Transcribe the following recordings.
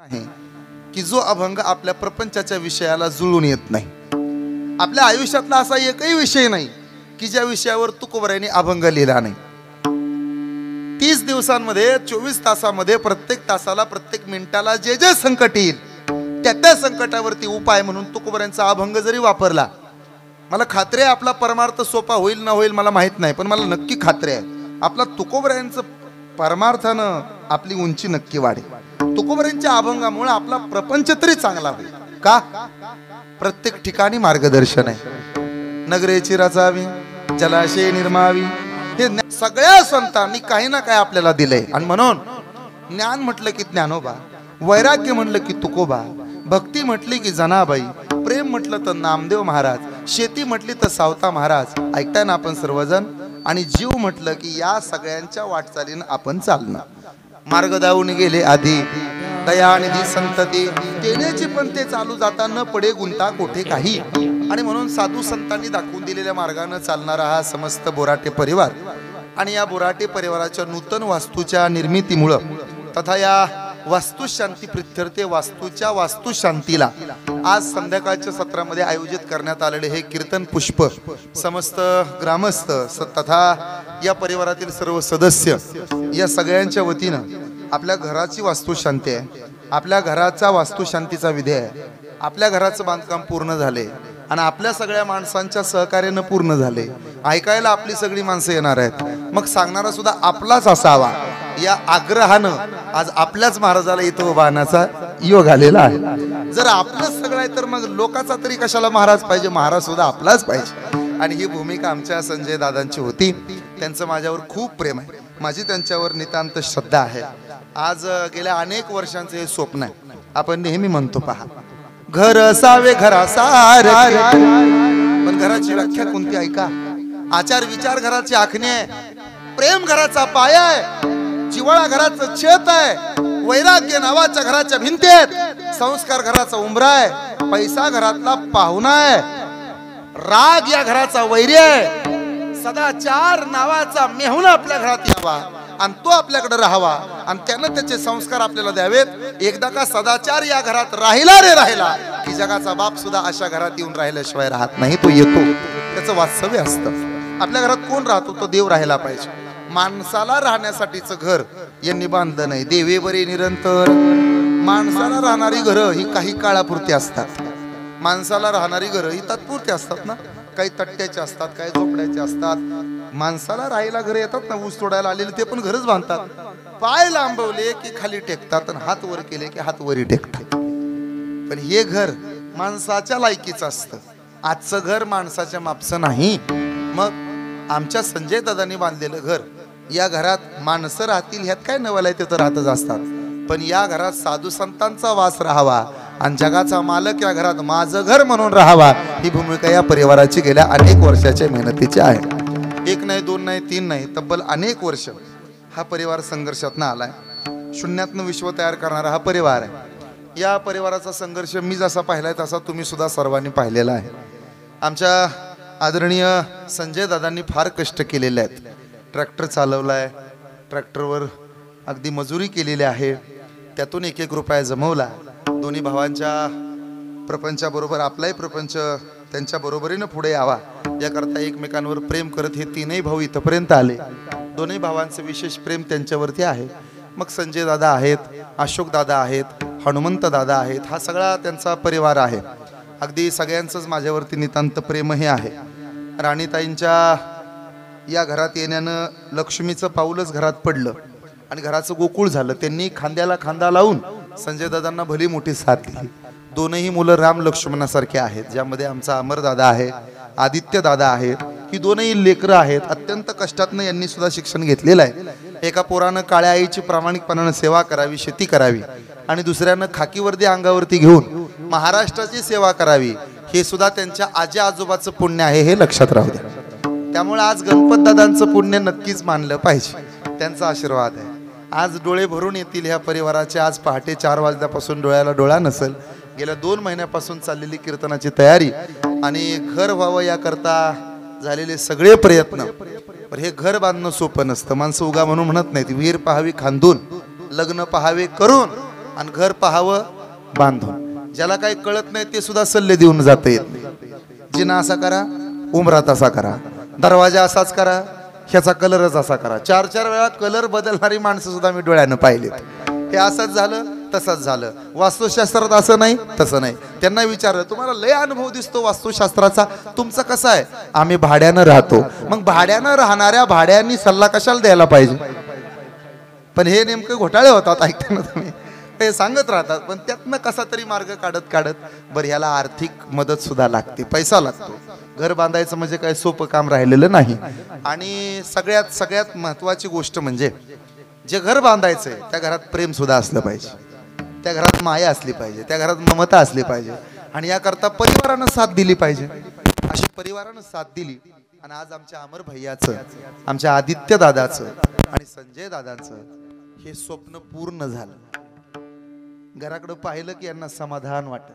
आहे की जो अभंग आपल्या प्रपंचाच्या विषयाला जुळून येत नाही। आपल्या आयुष्यातला असा एकही विषय नाही की ज्या विषयावर तुकोबरायांनी अभंग लिहिला नाही। 30 दिवसांमध्ये 24 तासामध्ये प्रत्येक तासाला प्रत्येक मिनिटाला जे जे संकट येईल त्या संकटावरती उपाय म्हणून तुकोबरायांचा अभंग जरी वापरला, मला खात्री आहे आपला परमार्थ सोपा होईल ना होईल मला माहित नाही, पण मला नक्की खात्री आहे आपला तुकोबरायांचं परमार्थानं आपली उंची नक्की वाढेल। तुकोबरायांच्या अभंगामुळे आपला प्रपंच तरी चांगला होईल का? प्रत्येक ठिकाणी मार्गदर्शन आहे। नगरे चिराचावी जलाशय निर्मावी हे सगळ्या संतांनी काही ना काही आपल्याला दिलंय। आणि म्हणून ज्ञान म्हटलं की ज्ञानोबा, वैराग्य म्हटलं की तुकोबा, भक्ती म्हटली की जनाबाई, प्रेम म्हटलं तर नामदेव महाराज, शेती म्हटली तर सावता महाराज। ऐकताय ना आपण सर्वजण? आणि जीव म्हटलं की या सगळ्यांच्या वाटचालीनं आपण चालणार। मार्ग दावून गेले आधी दयानिधी संतती तेनेची पण ते चालू जाता न पडे गुंता कोठे काही। आणि म्हणून साधू संतांनी दाखवून दिलेल्या मार्गाने चालणारा हा समस्त बोराटे परिवार आणि या बोराटे परिवाराच्या नूतन वास्तूच्या निर्मितीमुळे तथा या वास्तुशांती प्रित्यर्थे वास्तूच्या वास्तुशांतीला आज संध्याकाळच्या सत्रामध्ये आयोजित करण्यात आलेले हे कीर्तन पुष्प समस्त ग्रामस्थ तथा या परिवारातील सर्व सदस्य या सगळ्यांच्या वतीनं आपल्या घराची वास्तुशांती आहे, आपल्या घराचा वास्तुशांतीचा विधी आहे। आपल्या घराचं बांधकाम पूर्ण झाले आणि आपल्या सगळ्या माणसांच्या सहकार्यानं पूर्ण झाले। ऐकायला आपली सगळी माणसं येणार आहेत, मग सांगणारा सुद्धा आपलाच असावा या आग्रहानं आज आपल्याच महाराजाला इथं उभा आणण्याचा योग आलेला आहे। जर आपलंच सगळं आहे तर मग लोकांचा तरी कशाला महाराज पाहिजे? महाराज सुद्धा आपलाच पाहिजे। आणि ही भूमिका आमच्या संजय दादांची होती। त्यांचं माझ्यावर खूप प्रेम आहे, माझी त्यांच्यावर नितांत श्रद्धा आहे। आज गेल्या अनेक वर्षांचं हे स्वप्न आहे। आपण नेहमी म्हणतो पहा, घर असावे घरासार, पण घराची व्याख्या कोणती ऐका? आचार विचार घराची आखणी आहे, प्रेम घराचा पाया आहे, जिव्हाळा घराचं छत आहे, वैराग्य नावाच्या घराच्या भिंती आहेत, संस्कार घराचा उंबरा आहे, पैसा घरातला पाहुणा आहे, राग या घराचा वैरी आहे, सदाचार नावाचा मेहुणा आपल्या घरात यावा आणि तो आपल्याकडे राहावा आणि त्यानं त्याचे संस्कार आपल्याला द्यावेत। एकदा का सदाचार या घरात राहिला रे राहिला की जगाचा बाप सुद्धा अशा घरात येऊन राहिल्याशिवाय राहत नाही, तो येतो, त्याचं वास्तव्य असतं। आपल्या घरात कोण राहतो? तो देव राहायला पाहिजे। माणसाला राहण्यासाठीचं घर यांनी बांधलं नाही, देवे बरे निरंतर। माणसाला राहणारी घरं ही काही काळापुरती असतात, माणसाला राहणारी घरं ही तात्पुरती असतात ना, काही तट्ट्याचे असतात, काही झोपड्याचे असतात। माणसाला राहायला घर येतात ना, ऊस तोडायला आलेले ते पण घरच बांधतात, पाय लांबवले की खाली टेकतात आणि हात वर केले की हात वरी टेकतात। पण हे घर माणसाच्या लायकीचं असतं, आजचं घर माणसाच्या मापचं नाही। मग आमच्या संजय दादांनी बांधलेलं घर, या घरात माणसं राहतील ह्यात काय नवल आहे, ते तर राहतच असतात, पण या घरात साधू संतांचा वास राहावा आणि जगाचा मालक या घरात माझं घर म्हणून राहावा, ही भूमिका या परिवाराची गेल्या अनेक वर्षाच्या मेहनतीची आहे। एक नाही, दोन नाही, तीन नाही, तब्बल अनेक वर्ष हा परिवार संघर्षातनं आलाय। शून्यातनं विश्व तयार करणारा हा परिवार आहे। या परिवाराचा संघर्ष मी जसा पाहिलाय तसा तुम्ही सुद्धा सर्वांनी पाहिलेला आहे। आमच्या आदरणीय संजय दादांनी फार कष्ट केलेले आहेत, ट्रॅक्टर चालवलाय, ट्रॅक्टरवर अगदी मजुरी केलेली आहे, त्यातून एक एक रुपया जमवला। दोन्ही भावांच्या प्रपंचाबरोबर आपलाही प्रपंच त्यांच्या बरोबरीनं पुढे यावा याकरता एकमेकांवर प्रेम करत हे तीनही भाऊ इथपर्यंत आले। दोन्ही भावांचं विशेष प्रेम त्यांच्यावरती आहे। मग संजय दादा आहेत, अशोक दादा आहेत, हनुमंत दादा आहेत, हा सगळा त्यांचा परिवार आहे। अगदी सगळ्यांचंच माझ्यावरती नितांत प्रेम हे आहे। राणीताईंच्या या घरात येण्यानं लक्ष्मीचं पाऊलच घरात पडलं आणि घराचं गोकुळ झालं। त्यांनी खांद्याला खांदा लावून संजय दादांना भली मोठी साथ दिली। दोनही मुलं राम लक्ष्मणासारखे आहेत, ज्यामध्ये आमचा अमर दादा आहे, आदित्य दादा आहेत। ही दोनही लेकरं आहेत, अत्यंत कष्टातनं यांनी सुद्धा शिक्षण घेतलेलं आहे। एका पोरानं काळ्या आईची प्रामाणिकपणानं सेवा करावी, शेती करावी, आणि दुसऱ्यानं खाकी वर्दी अंगावरती घेऊन महाराष्ट्राची सेवा करावी, हे सुद्धा त्यांच्या आजी आजोबाचं पुण्य आहे, हे लक्षात राहू द्या। त्यामुळे आज गणपत दादांचं पुण्य नक्कीच मानलं पाहिजे, त्यांचा आशीर्वाद आहे। आज डोळे भरून येतील ह्या परिवाराचे। आज पहाटे 4 वाजल्यापासून डोळ्याला डोळा नसेल, गेल्या 2 महिन्यापासून चाललेली कीर्तनाची तयारी आणि घर व्हावं याकरता झालेले सगळे प्रयत्न। पण हे घर बांधणं सोपं नसतं, माणसं उगा म्हणून म्हणत नाहीत। विहीर पहावी खांदून, लग्न पहावे करून, आणि घर पाहावं बांधून. ज्याला काही कळत नाही ते सुद्धा सल्ले देऊन जात येत. जिना असा करा, उमरा तसा करा, दरवाजा असाच करा, ह्याचा कलरच असा करा. 4-4 वेळा कलर बदलणारी माणसं सुद्धा मी डोळ्यानं पाहिलेत. हे असंच झालं तसंच झालं. वास्तुशास्त्रात असं नाही तसं नाही. त्यांना विचारलं तुम्हाला लय अनुभव दिसतो वास्तुशास्त्राचा, तुमचं कसं आहे? आम्ही भाड्यानं राहतो. मग भाड्यानं राहणाऱ्या भाड्यांनी सल्ला कशाला द्यायला पाहिजे? पण हे नेमकं घोटाळे होतात ऐकताना तुम्ही. ते सांगत राहतात पण त्यातनं कसा तरी मार्ग काढत काढत बरं ह्याला आर्थिक मदत सुद्धा लागते, पैसा लागतो. घर बांधायचं म्हणजे काय सोपं काम राहिलेलं नाही. आणि सगळ्यात महत्वाची गोष्ट म्हणजे जे घर बांधायचंय त्या घरात प्रेम सुद्धा असलं पाहिजे, त्या घरात माया असली पाहिजे, त्या घरात ममता असली पाहिजे. आणि याकरता परिवारानं साथ दिली पाहिजे. अशी परिवारानं साथ दिली आणि आज आमच्या अमर भैयाचं, आमच्या आदित्य दादाचं आणि संजय दादांचं हे स्वप्न पूर्ण झालं. घराकडे पाहिलं की यांना समाधान वाटत.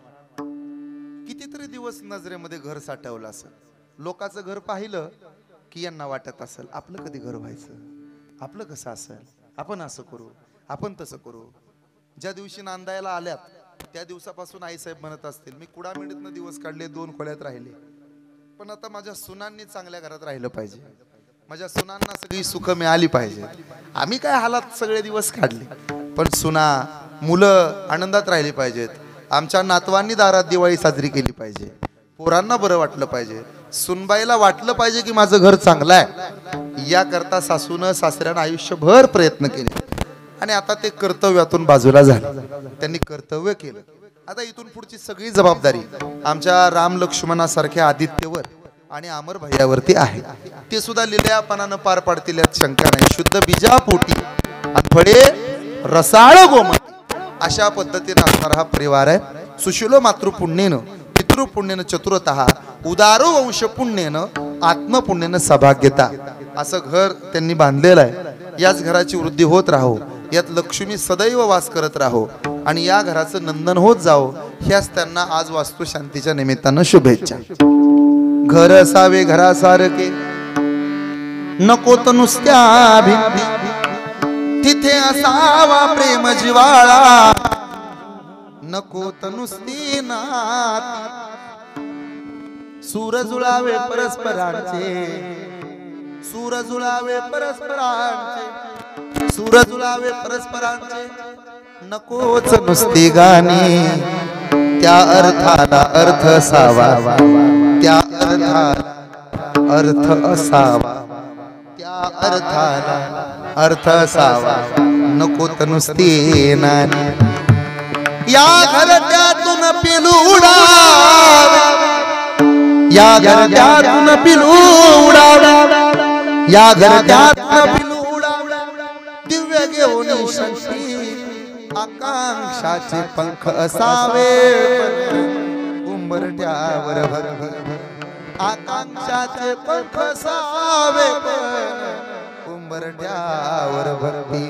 कितीतरी दिवस नजरेमध्ये घर साठवलं असेल. लोकांचं घर पाहिलं की यांना वाटत असेल आपलं कधी घर व्हायचं, आपलं कसं असेल, आपण असं करू, आपण तसं करू. ज्या दिवशी नांदायला आल्यात त्या दिवसापासून आईसाहेब म्हणत असतील मी कुडामिडीतनं दिवस काढले, 2 खोल्यात राहिले, पण आता माझ्या सुनांनी चांगल्या घरात राहिलं पाहिजे, माझ्या सुनांना सगळी सुख मिळाली पाहिजे. आम्ही काय हालात सगळे दिवस काढले, पण सुना मुलं आनंदात राहिली पाहिजेत. आमच्या नातवांनी दारात दिवाळी साजरी केली पाहिजे, पोरांना बरं वाटलं पाहिजे, सुनबाईला वाटलं पाहिजे की माझं घर चांगलं आहे. याकरता सासूनं सासऱ्यानं आयुष्यभर प्रयत्न केले आणि आता ते कर्तव्यातून बाजूला झाले. त्यांनी कर्तव्य केलं. आता इथून पुढची सगळी जबाबदारी आमच्या राम लक्ष्मणासारख्या आदित्यवर आणि अमर भैयावरती आहे. ते सुद्धा लिलयापणानं पार पाडतील यात शंका नाही. शुद्ध बीजापोटी आणि फळे रसाळ गोमती अशा पद्धतीने असणारा हा परिवार आहे. सुशिलो मातृपुण्येनं पितृपुण्येनं चतुरतः उदारो वंश पुण्येनं आत्मपुण्येनं सौभाग्यता असं घर त्यांनी बांधलेलं आहे. याच घराची वृद्धी होत राहो, यात लक्ष्मी सदैव वास करत राहो आणि या घराचं नंदन होत जावो, ह्याच त्यांना आज वास्तुशांतीच्या निमित्तानं शुभेच्छा. घर असावे घरासारखे नको तर नुसत्या भिंती, तिथे असावा प्रेम जिवाळा नको तर नुसती नात. सूर जुळावे परस्परांचे, सूर जुळावे परस्परांचे, सूर जुळावे परस्परांचे, नकोच नुसती गाणी. त्या अर्थाला अर्थ असावा, त्या अर्थाला अर्थ असावा, त्या अर्थाला अर्थ असावा, नको तर नुसती नाणी. या घरट्यातून पिलू उडावे, या घरट्यातून पिलू उडावे, या घरट्यातून पिलू उडावे, दिव्य घेऊन शक्ती आकांक्षाचे पंख असावे उंबरठ्यावर भर, आकांक्षाचे पंख असावे उंबरठ्यावर भरती.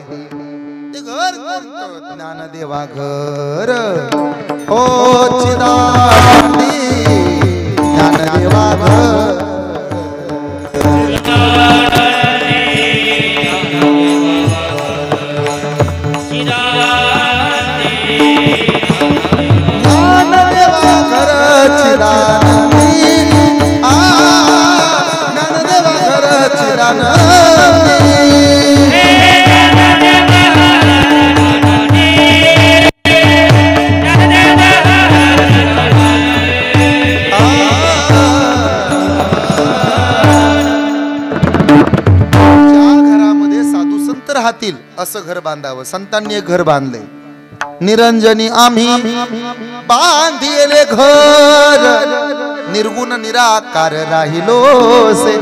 ते घर कोणतं? ज्ञानदेवा घर ओ चिदानंदी ज्ञानदेवा घर. असं घर बांधावं. संतांनी एक घर बांधले. निरंजनी आम्ही बांधिले घर, निर्गुण निराकार राहिलो से.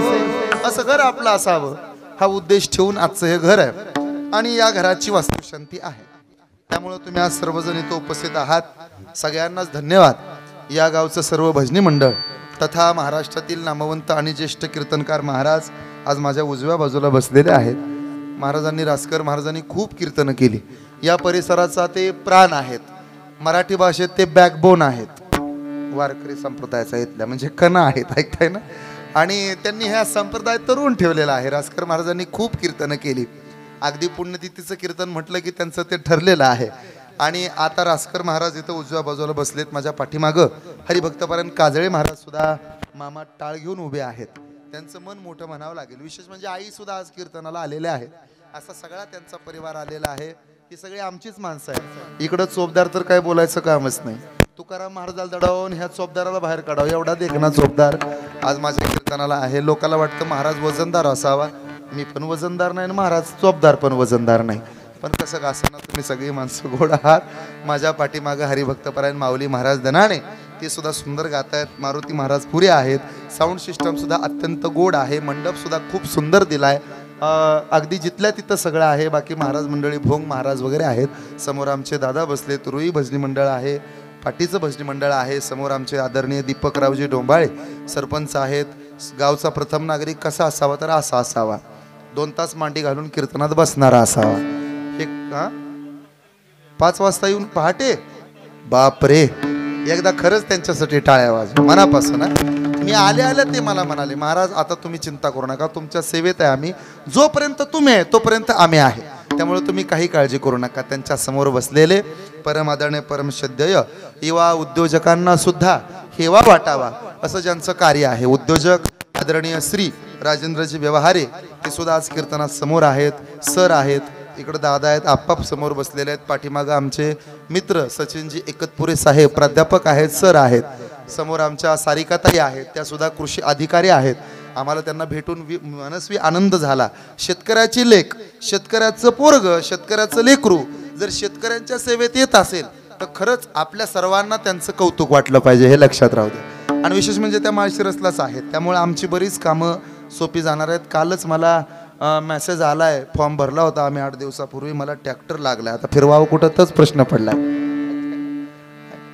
असं घर आपलं असावं हा उद्देश ठेवून आजचं हे घर आहे आणि या घराची वास्तुशांती आहे. त्यामुळे तुम्ही आज सर्वजण इथं उपस्थित आहात. सगळ्यांनाच धन्यवाद. या गावचं सर्व भजनी मंडळ तथा महाराष्ट्रातील नामवंत आणि ज्येष्ठ कीर्तनकार महाराज आज माझ्या उजव्या बाजूला बसलेले आहेत. महाराजांनी रासकर महाराजांनी खूप कीर्तनं केली. या परिसराचा ते प्राण आहेत. मराठी भाषेत ते बॅकबोन आहेत. वारकरी संप्रदायाचा इथल्या म्हणजे कणा आहेत, ऐकताय ना. आणि त्यांनी ह्या संप्रदाय तरुण ठेवलेला आहे. रासकर महाराजांनी खूप कीर्तनं केली. अगदी पुण्यतिथीचं कीर्तन म्हटलं की त्यांचं ते ठरलेलं आहे. आणि आता रासकर महाराज इथं उजव्या बाजूला बसलेत माझ्या पाठीमागं. हरिभक्तपरायण काजळे महाराज सुद्धा मामा टाळ घेऊन उभे आहेत. त्यांचं मन मोठं म्हणावं लागेल. विशेष म्हणजे आई सुद्धा आज कीर्तनाला आलेल्या आहेत. असा सगळा त्यांचा परिवार आलेला आहे. ही सगळी आमचीच माणसं आहेत. इकडं चोपदार तर काय बोलायचं कामच नाही. तुकाराम महाराजाला दडावून ह्या चोपदाराला बाहेर काढावं एवढा देखना चोपदार आज माझ्या कीर्तनाला आहे. लोकांना वाटतं महाराज वजनदार असावा. मी पण वजनदार नाही आणि महाराज चोपदार पण वजनदार नाही. पण कसं का असं ना, तुम्ही सगळी माणसं गोड आहात. माझ्या पाठीमागं हरिभक्तपरायण माऊली महाराज दनाणे ते सुद्धा सुंदर गात आहेत. मारुती महाराज पुरे आहेत. साऊंड सिस्टम सुद्धा अत्यंत गोड आहे. मंडप सुद्धा खूप सुंदर दिलाय. अगदी जिथल्या तिथं सगळं आहे. बाकी महाराज मंडळी भोंग महाराज वगैरे आहेत. समोर आमचे दादा बसले. रुई भजनी मंडळ आहे. पाटीचं भजनी मंडळ आहे. समोर आमचे आदरणीय दीपकरावजी डोंबाळे सरपंच आहेत. गावचा प्रथम नागरिक कसा असावा तर असा असावा. 2 तास मांडी घालून कीर्तनात बसणारा असावा. हे 5 वाजता येऊन पहाटे बापरे एकदा खरंच त्यांच्यासाठी टाळ्या वाजवा मनापासून. मी आले ते मला म्हणाले महाराज आता तुम्ही चिंता करू नका, तुमच्या सेवेत आहे आम्ही. जोपर्यंत तुम्ही आहे तोपर्यंत आम्ही आहे. त्यामुळे तुम्ही काही काळजी करू नका. त्यांच्या समोर बसलेले परम आदरणीय परमश्रद्धेय युवा उद्योजकांना सुद्धा हेवा वाटावा असं ज्यांचं कार्य आहे. उद्योजक आदरणीय श्री राजेंद्रजी व्यवहारे ते सुद्धा आज कीर्तनात समोर आहेत. सर आहेत. इकडे दादा आहेत. आप्पा समोर बसलेले आहेत. पाठीमागं आमचे मित्र सचिनजी एकतपुरे साहेब प्राध्यापक आहेत. सर आहेत. समोर आमच्या सारिकाताई आहेत. त्या सुद्धा कृषी अधिकारी आहेत. आम्हाला त्यांना भेटून मनस्वी आनंद झाला. शेतकऱ्याची लेक, शेतकऱ्याचं पोरग, शेतकऱ्याचं लेकरू जर शेतकऱ्यांच्या सेवेत येत असेल तर खरंच आपल्या सर्वांना त्यांचं कौतुक वाटलं पाहिजे हे लक्षात राहू दे. आणि विशेष म्हणजे त्या माळशिरसलाच आहेत. त्यामुळे आमची बरीच कामं सोपी जाणार आहेत. कालच मला मेसेज आलाय. फॉर्म भरला होता आम्ही 8 दिवसापूर्वी. मला ट्रॅक्टर लागलाय. आता फिरवावं कुठं तच प्रश्न पडलाय.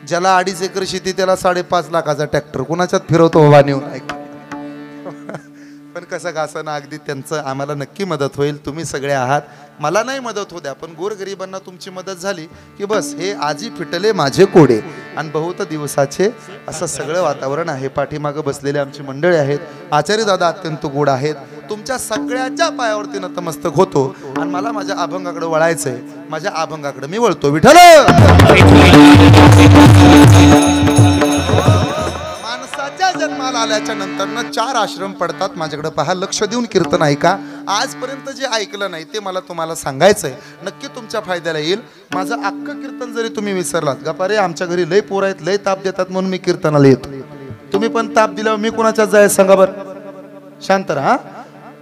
ज्याला 2.5 एकर शेती त्याला 5.5 लाखाचा ट्रॅक्टर कुणाच्यात फिरवतो बाबा नेऊन. ऐक पण कसं का असं ना अगदी त्यांचं आम्हाला नक्की मदत होईल. तुम्ही सगळे आहात. मला नाही मदत होऊ द्या पण गोरगरिबांना तुमची मदत झाली की बस हे आजी फिटले माझे कोडे. आणि बहुत दिवसाचे असं सगळं वातावरण आहे. पाठीमागं बसलेले आमची मंडळी आहेत. आचार्य दादा अत्यंत गोड आहेत. तुमच्या सगळ्याच्या पायावरती नतमस्तक होतो. आणि मला माझ्या अभंगाकडे वळायचंय. माझ्या अभंगाकडे मी वळतो. विठ्ठल माणसाच्या जन्माला आल्याच्या नंतर 4 आश्रम पडतात. माझ्याकडे पहा. लक्ष देऊन कीर्तन ऐका. आजपर्यंत जे ऐकलं नाही ते मला तुम्हाला सांगायचंय. नक्की तुमच्या फायद्याला येईल. माझं अख्खं कीर्तन जरी तुम्ही विसरलात गपारे आमच्या घरी लय पोर आहेत लय ताप देतात म्हणून मी कीर्तनाला येतो. तुम्ही पण ताप दिल्यावर मी कुणाच्याच जायचं सांगा बरं. शांत राहा.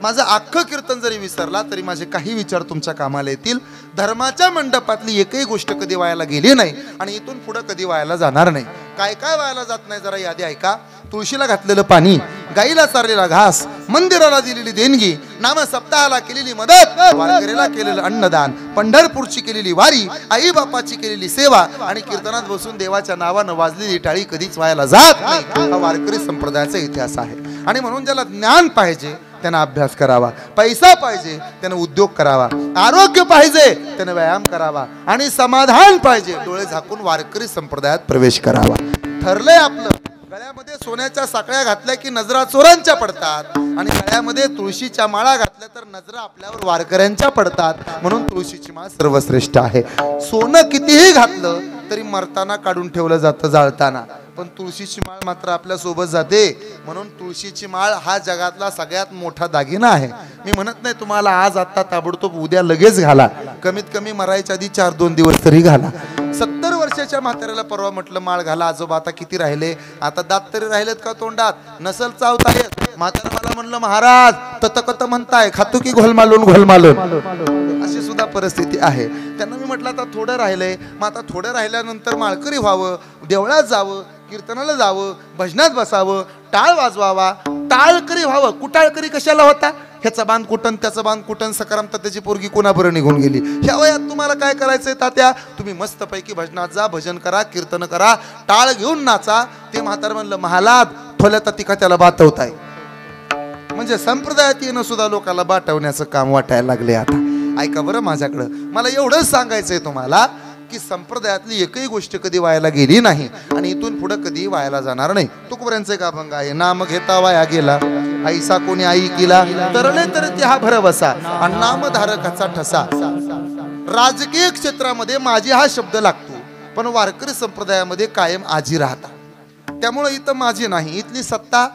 माझं अख्खं कीर्तन जरी विसरला तरी माझे काही विचार तुमच्या कामाला येतील. धर्माच्या मंडपातली एकही गोष्ट कधी वायाला गेली नाही आणि इथून पुढे कधी वायाला जाणार नाही. काय काय वायाला जात नाही जरा यादी ऐका. तुळशीला घातलेलं पाणी, गाईला चारलेला घास, मंदिराला दिलेली देणगी, नाम सप्ताहाला केलेली मदत, वारकरीला केलेलं अन्नदान, पंढरपूरची केलेली वारी, आई बापाची केलेली सेवा आणि कीर्तनात बसून देवाच्या नावानं वाजलेली टाळी कधीच वायाला जात नाही. हा वारकरी संप्रदायाचा इतिहास आहे. आणि म्हणून ज्याला ज्ञान पाहिजे त्यानं अभ्यास करावा. पैसा पाहिजे त्यानं उद्योग करावा. आरोग्य पाहिजे त्यानं व्यायाम करावा. आणि समाधान पाहिजे डोळे झाकून वारकरी संप्रदायात प्रवेश करावा. ठरलंय आपलं. गळ्यामध्ये सोन्याच्या साखळ्या घातल्या की नजरा चोरांच्या पडतात आणि गळ्यामध्ये तुळशीच्या माळा घातल्या तर नजरा आपल्यावर वारकऱ्यांच्या पडतात. म्हणून तुळशीची माळ सर्वश्रेष्ठ आहे. सोनं कितीही घातलं तरी मरताना काढून ठेवलं जातं जाळताना. पण तुळशीची माळ मात्र आपल्या सोबत जाते. म्हणून तुळशीची माळ हा जगातला सगळ्यात मोठा दागिना आहे. मी म्हणत नाही तुम्हाला आज आता ताबडतोब उद्या लगेच घाला. कमीत कमी मरायच्या आधी 4-2 दिवस तरी घाला. 70 वर्षाच्या म्हाताऱ्याला परवा म्हटलं माळ घाला. आजोबा आता किती राहिले? आता दात तरी राहिलेत का तोंडात? नसल चावता येत. म्हातारा मला म्हणलं महाराज तत म्हणताय खातो की घोलमालून घोलमालून. अशी सुद्धा परिस्थिती आहे. त्यांना मी म्हटलं आता थोडं राहिलंय. मग आता थोडं राहिल्यानंतर माळकरी व्हावं, देवळात जावं, कीर्तनाला जावं, भजनात बसावं, टाळ वाजवावा, टाळकरी व्हावं. कुटाळकरी कशाला होता? ह्याचा बांध कुटन त्याचं बांध कुटन सकारामता त्याची पोरगी कोणाबरोबर निघून गेली. ह्या वयात तुम्हाला काय करायचंय तात्या? तुम्ही मस्तपैकी भजनात जा, भजन करा, कीर्तन करा, टाळ घेऊन नाचा. ते म्हातार म्हणलं महालाद ठोल्यात तिका त्याला बातवताय. म्हणजे संप्रदायात येणं सुद्धा लोकांना बाटवण्याचं काम वाटायला लागले आता. ऐका बरं माझ्याकडं. मला एवढंच सांगायचंय तुम्हाला की संप्रदायातली एकही गोष्ट कधी वायाला गेली नाही आणि इथून पुढे कधी वायाला जाणार नाही. तुकोबऱ्यांचं एक अभंग आहे. नाम घेता वाया गेला ऐसा कोणी आई केला तरले तर ते हा भरवसा आणि नामधारकाचा ठसा. राजकीय क्षेत्रामध्ये माझी हा शब्द लागतो, पण वारकरी संप्रदायामध्ये कायम आजी राहता. त्यामुळे इथं माझी नाही, इथली सत्ता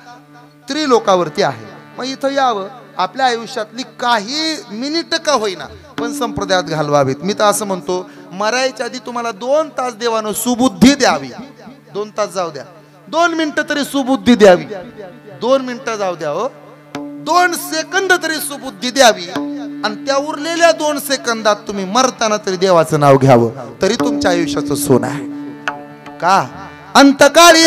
त्रिलोकावरती आहे. मग इथं यावं, आपल्या आयुष्यातली काही मिनिट का होईना पण संप्रदायात घालवावीत. मी तर असं म्हणतो, मरायच्या आधी तुम्हाला 2 तास देवानं सुबुद्धी द्यावी. 2 तास जाऊ द्या, 2 मिनिटं तरी सुबुद्धी द्यावी. 2 मिनिटं जाऊ द्या हो, 2 सेकंद तरी सुबुद्धी द्यावी. आणि त्या उरलेल्या 2 सेकंदात तुम्ही मरताना तरी देवाचं नाव घ्यावं, तरी तुमच्या आयुष्याचं सोनं आहे. का अंतकाळी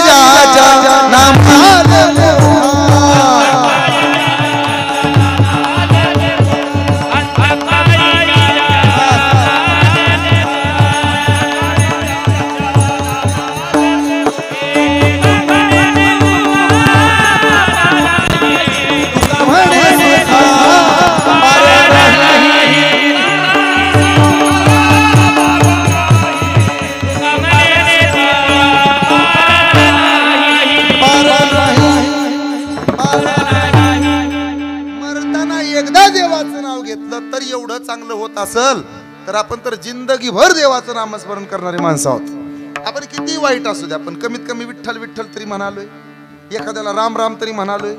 तर एवढं चांगलं होत असेल तर आपण तर जिंदगीभर देवाचं नामस्मरण करणारी माणसं आहोत. आपण किती वाईट असू द्या, पण कमीत कमी विठ्ठल विठ्ठल तरी म्हणालोय, एखाद्याला राम राम तरी म्हणालोय,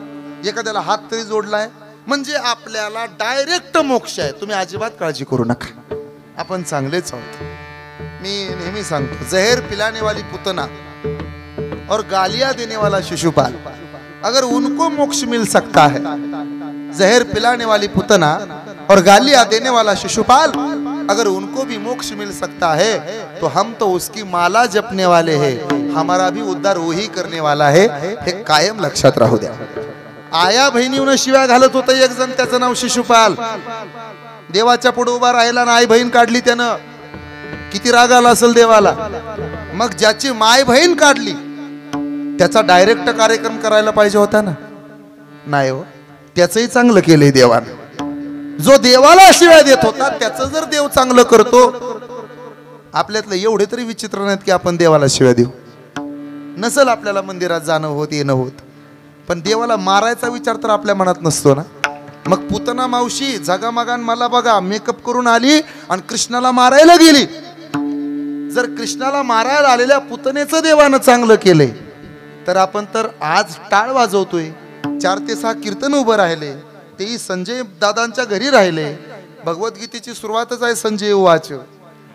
एखाद्याला हात तरी जोडलाय, म्हणजे आपल्याला डायरेक्ट मोक्ष आहे. तुम्ही अजिबात काळजी करू नका, आपण चांगलेच आहोत. मी नेहमी सांगतो, जहर पिलाने वाली पुतना और गालियां देने वाला शिशुपाल, अगर उनको मोक्ष मिल सकता है, जहर पिलाने वाली पुतना और गालियां देने वाला शिशुपाल, अगर उनको भी मोक्ष मिल सकता है तो हम तो उसकी माला जपने वाले हैं, हमारा भी उद्धार वही करने वाला है. हे कायम लक्षात राहू द्या. आया बहिणीनं शिव्या घालत होता एक जण, त्याचं नाव शिशुपाल. देवाच्या पुढे उभा राहिला ना, आई बहीण काढली त्यानं, किती राग आला असेल देवाला. मग ज्याची माय बहीण काढली त्याचा डायरेक्ट कार्यक्रम करायला पाहिजे होता ना, नाही हो, त्याचंही चांगलं केलंय देवानं. जो देवाला शिव्या देत होता त्याचं जर देव चांगलं करतो, आपल्यातलं एवढे तरी विचित्र नाहीत की आपण देवाला शिव्या देऊ. नसल आपल्याला मंदिरात जाणं होत, येणं होत, पण देवाला मारायचा विचार तर आपल्या मनात नसतो ना. मग पुतना मावशी झगामगान मला बघा मेकअप करून आली आणि कृष्णाला मारायला गेली. जर कृष्णाला मारायला आलेल्या पुतनेचं देवानं चांगलं केलंय, तर आपण तर आज टाळ वाजवतोय. 4 ते 6 कीर्तन उभं राहिले, तेही संजय दादांच्या घरी राहिले. भगवद्गीतेची सुरुवातच आहे संजय वाच,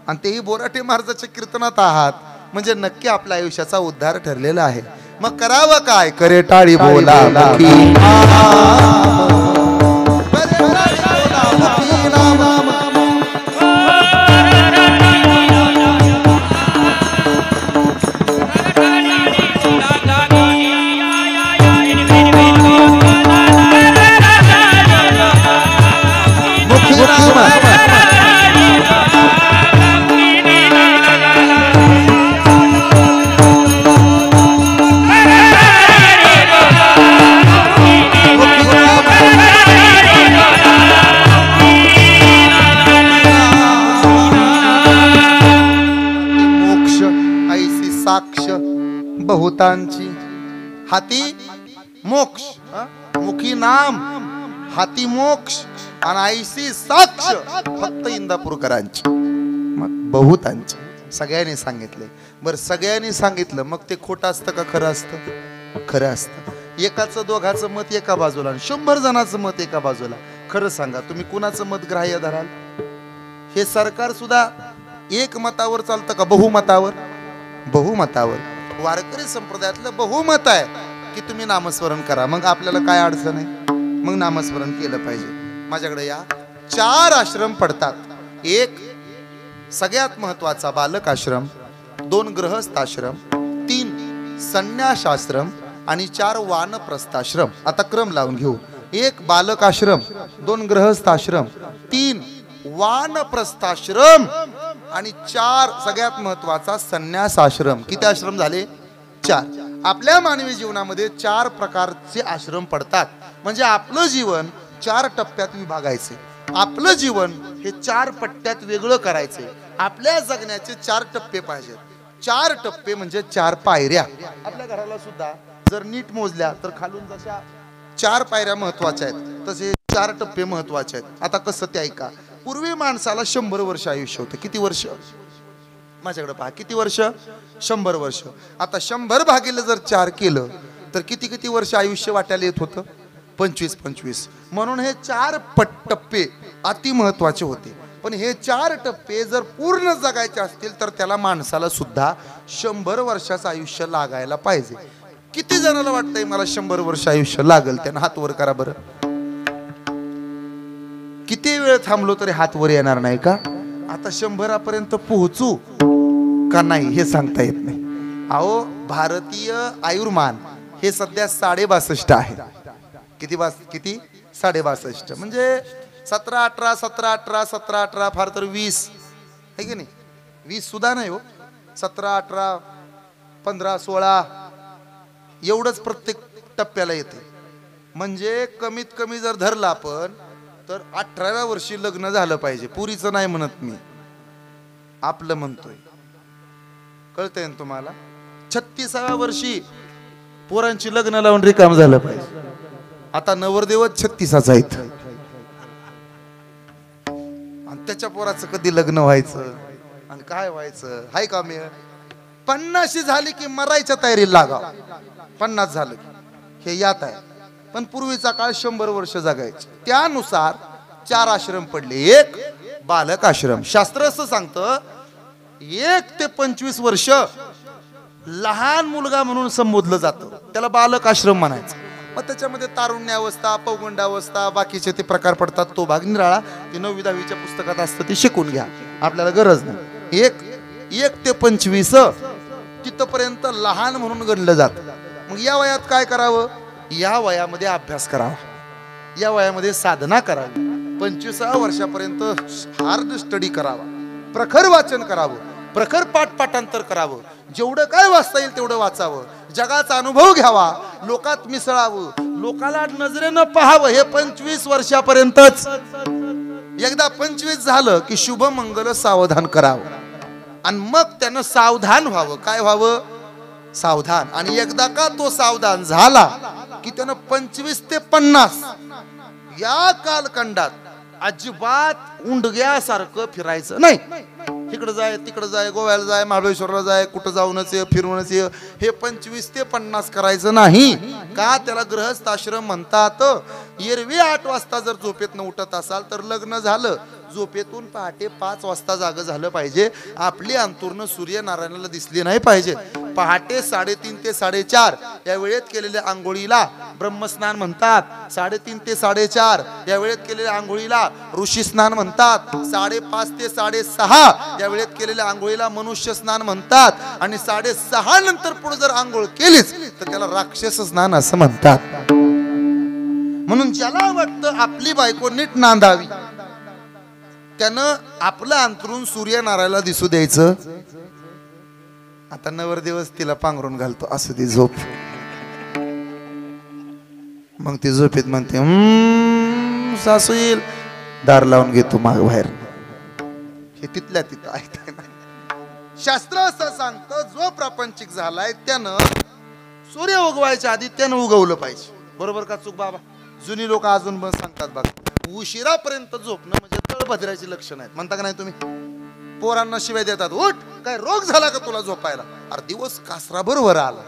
आणि तेही बोराटे महाराजाच्या कीर्तनात आहात, म्हणजे नक्की आपल्या आयुष्याचा उद्धार ठरलेला आहे. मग करावं काय? करे टाळी बोला बहुतांची. हाती मोक्ष, मुखी नाम, हाती मोक्ष आणि आईसी साक्ष फक्त इंदापूरकरांची. मग बहुतांची सगळ्यांनी सांगितले. बरं, सगळ्यांनी सांगितलं, मग ते खोटं असतं का खरं असतं? खरं असतं. एकाचं दोघाचं मत एका बाजूला आणि 100 जणांचं मत एका बाजूला. खरं सांगा, तुम्ही कुणाचं मत ग्राह्य धराल? हे सरकार सुद्धा एक मतावर चालतं का बहुमतावर? बहुमतावर. वारकरी संप्रदायातलं बहुमत आहे की तुम्ही नामस्मरण करा. मग आपल्याला काय अडचण आहे? मग नामस्मरण केलं पाहिजे. माझ्याकडे या 4 आश्रम पडतात. एक सगळ्यात महत्वाचा बालक आश्रम, 2 गृहस्थ आश्रम, 3 संन्यास आश्रम आणि 4 वानप्रस्थाश्रम. आता क्रम लावून घेऊ. 1 बालक आश्रम, 2 गृहस्थ आश्रम, 3 वानप्रस्थाश्रम आणि 4 सगळ्यात महत्वाचा संन्यास आश्रम. किती आश्रम झाले? 4. आपल्या मानवी जीवनामध्ये 4 प्रकारचे आश्रम पडतात. म्हणजे आपलं जीवन 4 टप्प्यात विभागायचे. आपलं जीवन हे 4 पट्ट्यात वेगळं करायचे. आपल्या जगण्याचे 4 टप्पे पाहिजेत. 4 टप्पे म्हणजे 4 पायऱ्या. आपल्या घराला सुद्धा जर नीट मोजल्या तर खालून जशा 4 पायऱ्या महत्वाच्या आहेत, तसे 4 टप्पे महत्वाचे आहेत. आता कसं ते ऐका. पूर्वी माणसाला 100 वर्ष आयुष्य होतं. किती वर्ष? माझ्याकडे पहा, किती वर्ष? 100 वर्ष. आता 100 भागिले जर 4 केलं तर किती किती वर्ष आयुष्य वाट्याला येत होतं? 25. म्हणून हे 4 टप्पे अति महत्वाचे होते. पण हे 4 टप्पे जर पूर्ण जगायचे असतील तर त्याला माणसाला सुद्धा 100 वर्षाचं आयुष्य लागायला पाहिजे. किती जणांना वाटतंय मला 100 वर्ष आयुष्य लागल? त्यांना हात वर करा बरं. किती वेळ थांबलो तरी हात वर येणार नाही का? आता 100 पर्यंत पोहोचू का नाही हे सांगता येत नाही. अहो, भारतीय आयुर्मान हे सध्या 62.5 आहे. किती 62.5 म्हणजे 17-18 फार तर 20 आहे की नाही? 20 सुद्धा नाही हो. 17-18 15-16 एवढंच प्रत्येक टप्प्याला येते. म्हणजे कमीत कमी जर धरला आपण तर 18व्या वर्षी लग्न झालं पाहिजे. पुरीचं नाही म्हणत मी, आपलं म्हणतोय. कळतंय ना तुम्हाला? 36व्या वर्षी पोरांची लग्न लावून रिकाम झालं पाहिजे. आता नवरदेवच 36चा आहेत आणि त्याच्या पोराचं कधी लग्न व्हायचं आणि काय व्हायचं? हाय का? मी 50 झाली की मरायच्या तयारीला लागा. 50 झालं की हे यात आहे. पण पूर्वीचा काळ 100 वर्ष जगायचे. त्यानुसार 4 आश्रम पडले. एक बालक आश्रम. शास्त्र असं सांगतं 1 ते 25 वर्ष लहान मुलगा म्हणून संबोधलं जातं, त्याला बालक आश्रम म्हणायचं. मग त्याच्यामध्ये तारुण्यावस्था, पौगंडावस्था, बाकीचे ते प्रकार पडतात. तो भाग निराळा, ते 9वी-10वीच्या पुस्तकात असतं, ते शिकून घ्या, आपल्याला गरज नाही. 1 ते 25 तिथपर्यंत लहान म्हणून गणलं जातं. मग या वयात काय करावं? या वयामध्ये अभ्यास करावा, या वयामध्ये साधना करावी. 25व्या वर्षापर्यंत हार्ड स्टडी करावा, प्रखर वाचन करावं, प्रखर पाठांतर करावं. जेवढं काय वाचता येईल तेवढं वाचावं, जगाचा अनुभव घ्यावा, लोकात मिसळावं, लोकाला नजरेनं पाहावं. हे 25 वर्षापर्यंतच. एकदा 25 झालं की शुभ मंगल सावधान करावं आणि मग त्यानं सावधान व्हावं. काय व्हावं? सावधान. आणि एकदा का तो सावधान झाला की त्यानं 25 ते 50 या कालखंडात अजिबात उंडग्यासारखं फिरायचं नाही. इकडे जाय, तिकडे जाय, गोव्याला जाय, महाबळेश्वरला जाय, कुठं जाऊनच ये, फिरूनच ये. हे 25 ते 50 करायचं नाही का? त्याला गृहस्थ आश्रम म्हणतात. एरवी 8 वाजता जर झोपेतनं उठत असाल तर लग्न झालं. झोपेतून पहाटे 5 वाजता जाग झालं पाहिजे. आपली अंतुर्ण सूर्यनारायणाला दिसली नाही पाहिजे. पहाटे 3:30 ते 4:30 या वेळेत केलेल्या आंघोळीला ब्रह्मस्नान म्हणतात. 3:30 ते 4:30 या वेळेत केलेल्या आंघोळीला ऋषी स्नान म्हणतात. 5:30 ते 6:30 या वेळेत केलेल्या आंघोळीला मनुष्य स्नान म्हणतात. आणि 6:30 नंतर पुढे जर आंघोळ केलीच तर त्याला राक्षस स्नान असं म्हणतात. म्हणून ज्याला वाटतं आपली बायको नीट नांदावी त्यानं आपलं अंतरून सूर्यनारायणाला दिसू द्यायचं. आता नवरदेवच तिला पांघरून घालतो, असू दे झोप. मग ती झोपेत म्हणते सासू येईल, दार लावून घेतो माग बाहेर. हे तिथल्या तिथं ऐकताय ना? शास्त्र असं सांगतं जो प्रापंचिक झालाय त्यानं सूर्य उगवायच्या आधी त्यानं उगवलं पाहिजे. बरोबर का चूक बाबा? जुनी लोक अजून पण सांगतात बघा, उशिरापर्यंत झोपणं म्हणजे तळबधऱ्याची लक्षण आहेत. म्हणता का नाही तुम्ही? पोरांना शिवाय देतात, उठ, काय रोग झाला का तुला झोपायला? अरे दिवस कासरा बरोबर आला.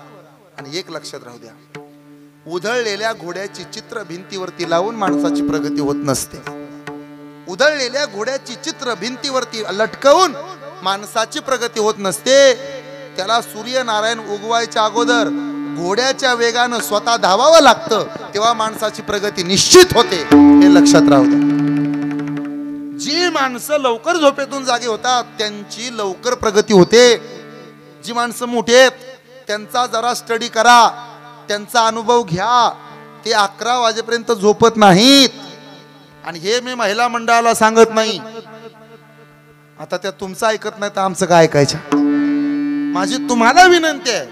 आणि एक लक्षात राहू द्या, उधळलेल्या घोड्याची चित्र भिंतीवरती लावून माणसाची प्रगती होत नसते. उधळलेल्या घोड्याची चित्र भिंतीवरती लटकवून माणसाची प्रगती होत नसते. त्याला सूर्यनारायण उगवायच्या अगोदर घोड्याच्या वेगानं स्वतः धावावं लागतं, तेव्हा माणसाची प्रगती निश्चित होते. हे लक्षात राहू द्या. जी माणसं लवकर झोपेतून जागे होतात त्यांची लवकर प्रगती होते. जी माणसं मोठी आहेत त्यांचा जरा स्टडी करा, त्यांचा अनुभव घ्या. ते 11 वाजेपर्यंत झोपत नाहीत. आणि हे मी महिला मंडळाला सांगत नाही. आता त्या तुमचं ऐकत नाही तर आमचं काय ऐकायचं? माझी तुम्हाला विनंती आहे,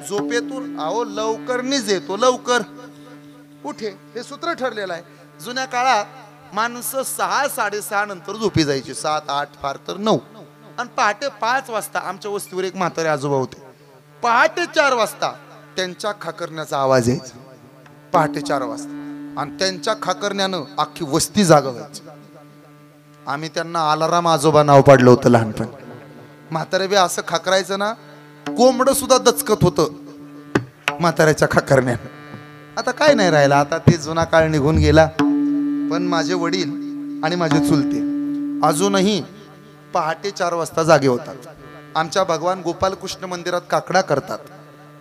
झोपेतून अहो लवकर निजेतो, लवकर उठे, हे सूत्र ठरलेलं आहे. जुन्या काळात माणसं 6-6:30 नंतर झोपी जायची, 7-8 फार तर 9. आणि पहाटे 5 वाजता आमच्या वस्तीवर एक म्हातारे आजोबा होते. पहाटे 4 वाजता त्यांच्या खाकरण्याचा आवाज यायचा. पहाटे 4 वाजता. आणि त्यांच्या खाकरण्यानं अख्खी वस्ती जागा व्हायची. आम्ही त्यांना आलाराम आजोबा नाव पाडलं होतं लहानपण. म्हातारे बी असं खाकरायचं ना, कोंबड सुद्धा दचकत होतं म्हाताऱ्याच्या खाकरण्यानं. आता काय नाही राहिलं, आता ते जुना काळ निघून गेला. पण माझे वडील आणि माझे चुलते अजूनही पहाटे 4 वाजता जागे होतात. आमच्या भगवान गोपालकृष्ण मंदिरात काकडा करतात.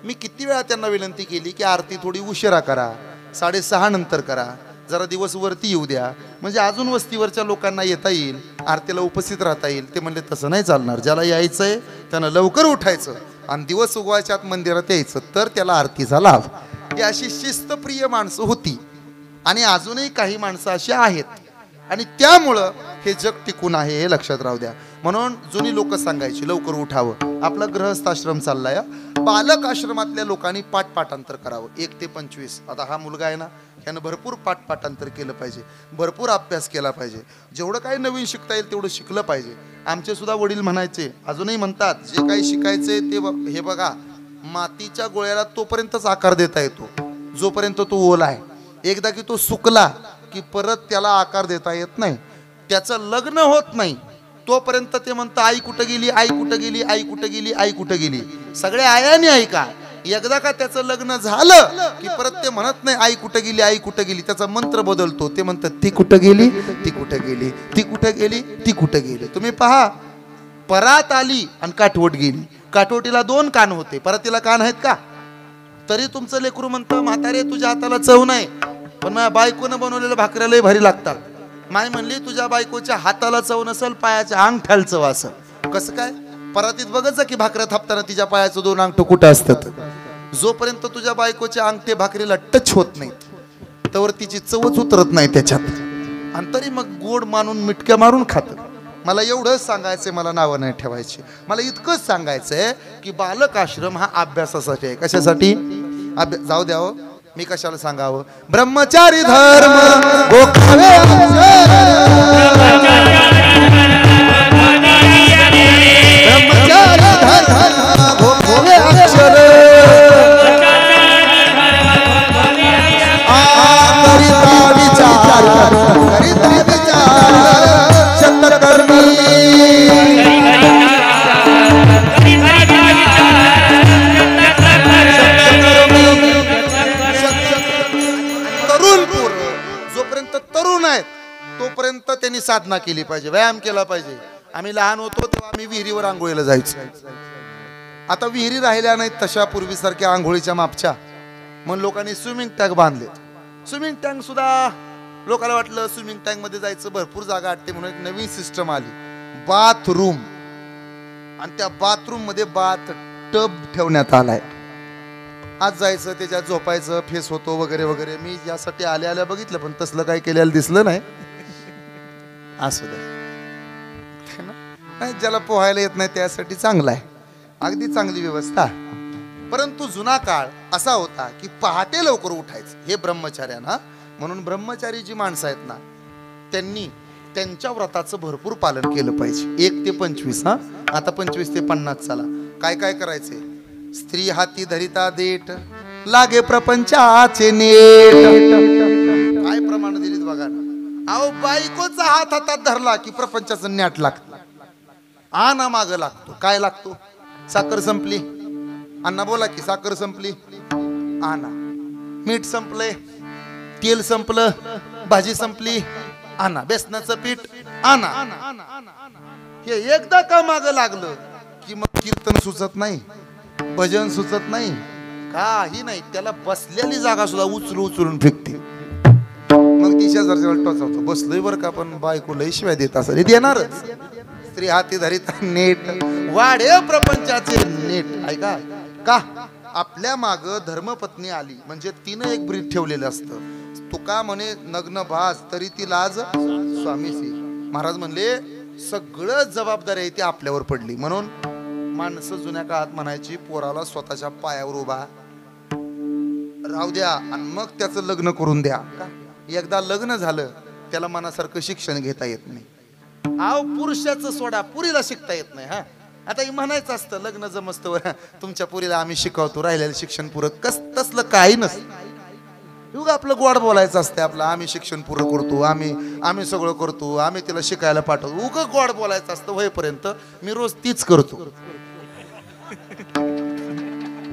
मी किती वेळा त्यांना विनंती केली की आरती थोडी उशिरा करा, 6:30 नंतर करा, जरा दिवस वरती येऊ द्या, म्हणजे अजून वस्तीवरच्या लोकांना येता येईल, आरतीला उपस्थित राहता येईल. ते म्हणले तसं नाही चालणार, ज्याला यायचंय त्यानं लवकर उठायचं आणि दिवस उगवायच्या आत मंदिरात यायचं, तर त्याला आरतीचा लाभ. ही अशी शिस्तप्रिय माणसं होती आणि अजूनही काही माणसं अशी आहेत. आणि त्यामुळं हे जग टिकून आहे, हे लक्षात राहू द्या. म्हणून जुनी लोक सांगायची लवकर उठावं. आपला गृहस्थाश्रम चाललाय, बालक आश्रमातल्या लोकांनी पाठपाठांतर करावं 1 ते 25. आता हा मुलगा आहे ना, ह्यानं भरपूर पाठपाठांतर केलं पाहिजे, भरपूर अभ्यास केला पाहिजे, जेवढं काही नवीन शिकता येईल तेवढं शिकलं पाहिजे. आमचे सुद्धा वडील म्हणायचे, अजूनही म्हणतात, जे काही शिकायचे ते हे बघा, मातीच्या गोळ्याला तोपर्यंतच आकार देता येतो जोपर्यंत तो ओला आहे. एकदा की तो सुकला की परत त्याला आकार देता येत नाही. त्याचं लग्न होत नाही तोपर्यंत ते म्हणतं आई कुठं गेली, आई कुठं गेली, आई कुठं गेली, आई कुठं गेली. सगळ्या आयाने ऐका, एकदा का त्याचं लग्न झालं की परत ते म्हणत नाही आई कुठं गेली, आई कुठं गेली. त्याचा मंत्र बदलतो. ते म्हणतात ती कुठं गेली, ती कुठं गेली, ती कुठं गेली, ती कुठं गेली. तुम्ही पहा, परात आली आणि काठवट गेली. काठवटीला 2 कान होते, परातीला कान आहेत का? तरी तुमचं लेकरू म्हणतं म्हातारे तुझ्या हाताला चव नाही, पण माझ्या बायकोनं बनवलेल्या भाकऱ्या लय भारी लागतात. माय म्हणली तुझ्या बायकोच्या हाताला चव नसल, पायाच्या अंगठ्याला चव असेल. कसं काय? परातीत बघत जा की भाकऱ्या थापताना तिच्या पायाचं 2 अंगठं कुठं असतात. जोपर्यंत तुझ्या बायकोचे अंगठे भाकरीला टच होत नाहीत तोवर तिची चवच उतरत नाही त्याच्यात. आणि तरी मग गोड मानून मिटक्या मारून खात. मला एवढंच सांगायचंय, मला नावं नाही ठेवायची. मला इतकंच सांगायचंय की बालक आश्रम हा अभ्यासासाठी आहे. कशासाठी? जाऊ द्यावं, मी कशाला सांगावं. ब्रह्मचारी धर्म गोखावे ब्रह्मचारी धर्म गोखावे अक्षर करिता विचार शतकर्मी तोपर्यंत त्यांनी साधना केली पाहिजे, व्यायाम केला पाहिजे. आम्ही लहान होतो तेव्हा आम्ही विहिरीवर आंघोळीला जायचो. आता विहिरी राहिल्या नाहीत तशा पूर्वीसारख्या आंघोळीच्या मापच्या. म्हणून लोकांनी स्विमिंग टँक बांधले. स्विमिंग टँक सुद्धा लोकांना वाटलं स्विमिंग टँक मध्ये जायचं भरपूर जागा वाटते म्हणून एक नवीन सिस्टम आली, बाथरूम. आणि त्या बाथरूम मध्ये बाथ टब ठेवण्यात आलाय. आज जायचं, त्याच्यात झोपायचं, फेस होतो वगैरे वगैरे. मी यासाठी आल्या बघितलं, पण तसलं काही केलेलं दिसलं नाही. असू दे, ज्याला पोहायला येत नाही त्यासाठी चांगलं आहे, अगदी चांगली व्यवस्था. परंतु जुना काळ असा होता की पहाटे लवकर उठायचं हे ब्रह्मचार्यांना. म्हणून ब्रह्मचारी जी माणसं आहेत ना, त्यांनी त्यांच्या व्रताचं भरपूर पालन केलं पाहिजे. 1 ते 25. आता 25 ते 50 चला. काय काय करायचे? स्त्री हाती धरिता देठ, लागे प्रपंचाचे नेट. काय प्रमाण दिलीत बघा ना. अहो, बायकोचा हात हातात धरला की प्रपंचाचं नॅट लागतं. आना माग लागतो. काय लागतो? साखर संपली, अण्णा बोला की साखर संपली, आणा. मीठ संपलंय, तेल संपलं, भाजी संपली, आणा. बेसनाचं पीठ आणा. हे एकदा का माग लागलं की मग कीर्तन सुचत नाही, भजन सुचत नाही, काही नाही. त्याला बसलेली जागा सुद्धा उचलून फेकते. मग ती शेजारच्या टोचवतो, बसलोय बरं का, पण बायको लय शिवाय देत असं देणारच. स्त्री हाती धरिता नेट, वाढे प्रपंचाचे नेट. ऐका का? आपल्या माग धर्मपत्नी आली म्हणजे तिनं एक ब्रीद ठेवलेलं असतं. तुका म्हणे नग्न भास तरी ती लाज स्वामीसी. महाराज म्हणले सगळं जबाबदारी आहे ती आपल्यावर पडली. म्हणून माणसं जुन्या काळात म्हणायची पोराला स्वतःच्या पायावर उभा राहू द्या आणि मग त्याचं लग्न करून द्या. एकदा लग्न झालं त्याला मनासारखं शिक्षण घेता येत नाही. आव पुरुषाचं सोडा, पुरीला शिकता येत नाही. आता हे म्हणायचं असतं लग्न जमस्तवर तुमच्या पुरीला आम्ही शिकवतो, राहिलेलं शिक्षण पुरं. तसलं काही नसतं. उगा आपलं गोड बोलायचं असते आपलं, आम्ही शिक्षण पुरं करतो, आम्ही सगळं करतो, आम्ही तिला शिकायला पाठवतो, उगा गोड बोलायचं असतं होईपर्यंत मी रोज तीच करतो.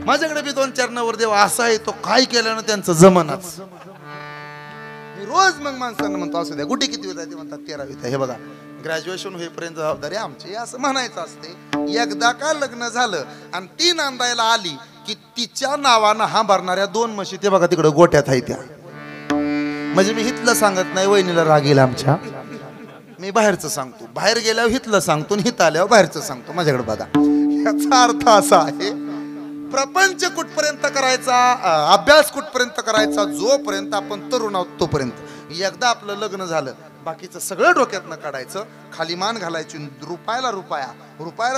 माझ्याकडे बी 2-4 नवरदेव असा आहे, तो काय केल्यानं त्यांचं जमनाच. मी रोज मग माणसांना म्हणतो असू द्या, गुटी किती होता ते म्हणतात 13वीत. हे बघा, ग्रॅज्युएशन होईपर्यंत जबाबदारी आमची असं म्हणायचं असते. एकदा का लग्न झालं आणि ती नांदायला आली की तिच्या नावानं हा भरणाऱ्या 2 म्हशी ते बघा तिकडे गोट्यात आहे त्या. म्हणजे मी हितलं सांगत नाही, वहिनीला राग येईल आमच्या. मी बाहेरचं सांगतो, बाहेर गेल्यावर हितलं सांगतो, हित आल्यावर बाहेरचं सांगतो. माझ्याकडे बघा, याचा अर्थ असा आहे, प्रपंच कुठपर्यंत करायचा, अभ्यास कुठपर्यंत करायचा, जोपर्यंत आपण तरुण आहोत तोपर्यंत. एकदा आपलं लग्न झालं, बाकीचं सगळं डोक्यातनं काढायचं, खाली मान घालायची. रुपयाला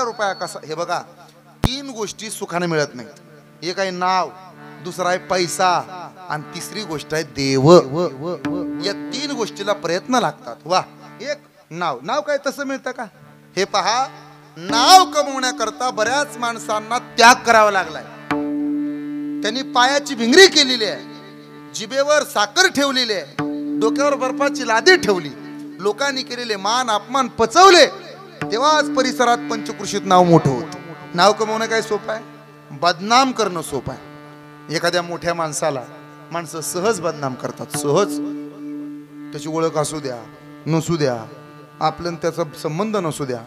रुपया कसा. हे बघा, 3 गोष्टी सुखाने मिळत नाहीत. एक आहे नाव, दुसरा आहे पैसा, आणि तिसरी गोष्ट आहे देव. या 3 गोष्टीला प्रयत्न लागतात. वा, एक नाव काय तसं मिळतं का? हे पहा, नाव कमवण्याकरता बऱ्याच माणसांना त्याग करावा लागलाय. त्यांनी पायाची भिंगरी केलेली आहे, जिभेवर साखर ठेवलेली आहे, डोक्यावर बर्फाची लादी ठेवली, लोकांनी केलेले मान अपमान पचवले, तेव्हा आज परिसरात पंचकृषीत नाव मोठं होतं. नाव कमवणं काय सोपं आहे? बदनाम करणं सोपं आहे. एखाद्या मोठ्या माणसाला माणसं सहज बदनाम करतात, सहज. त्याची ओळख असू द्या नसू द्या, आपलं त्याचा संबंध नसू द्या,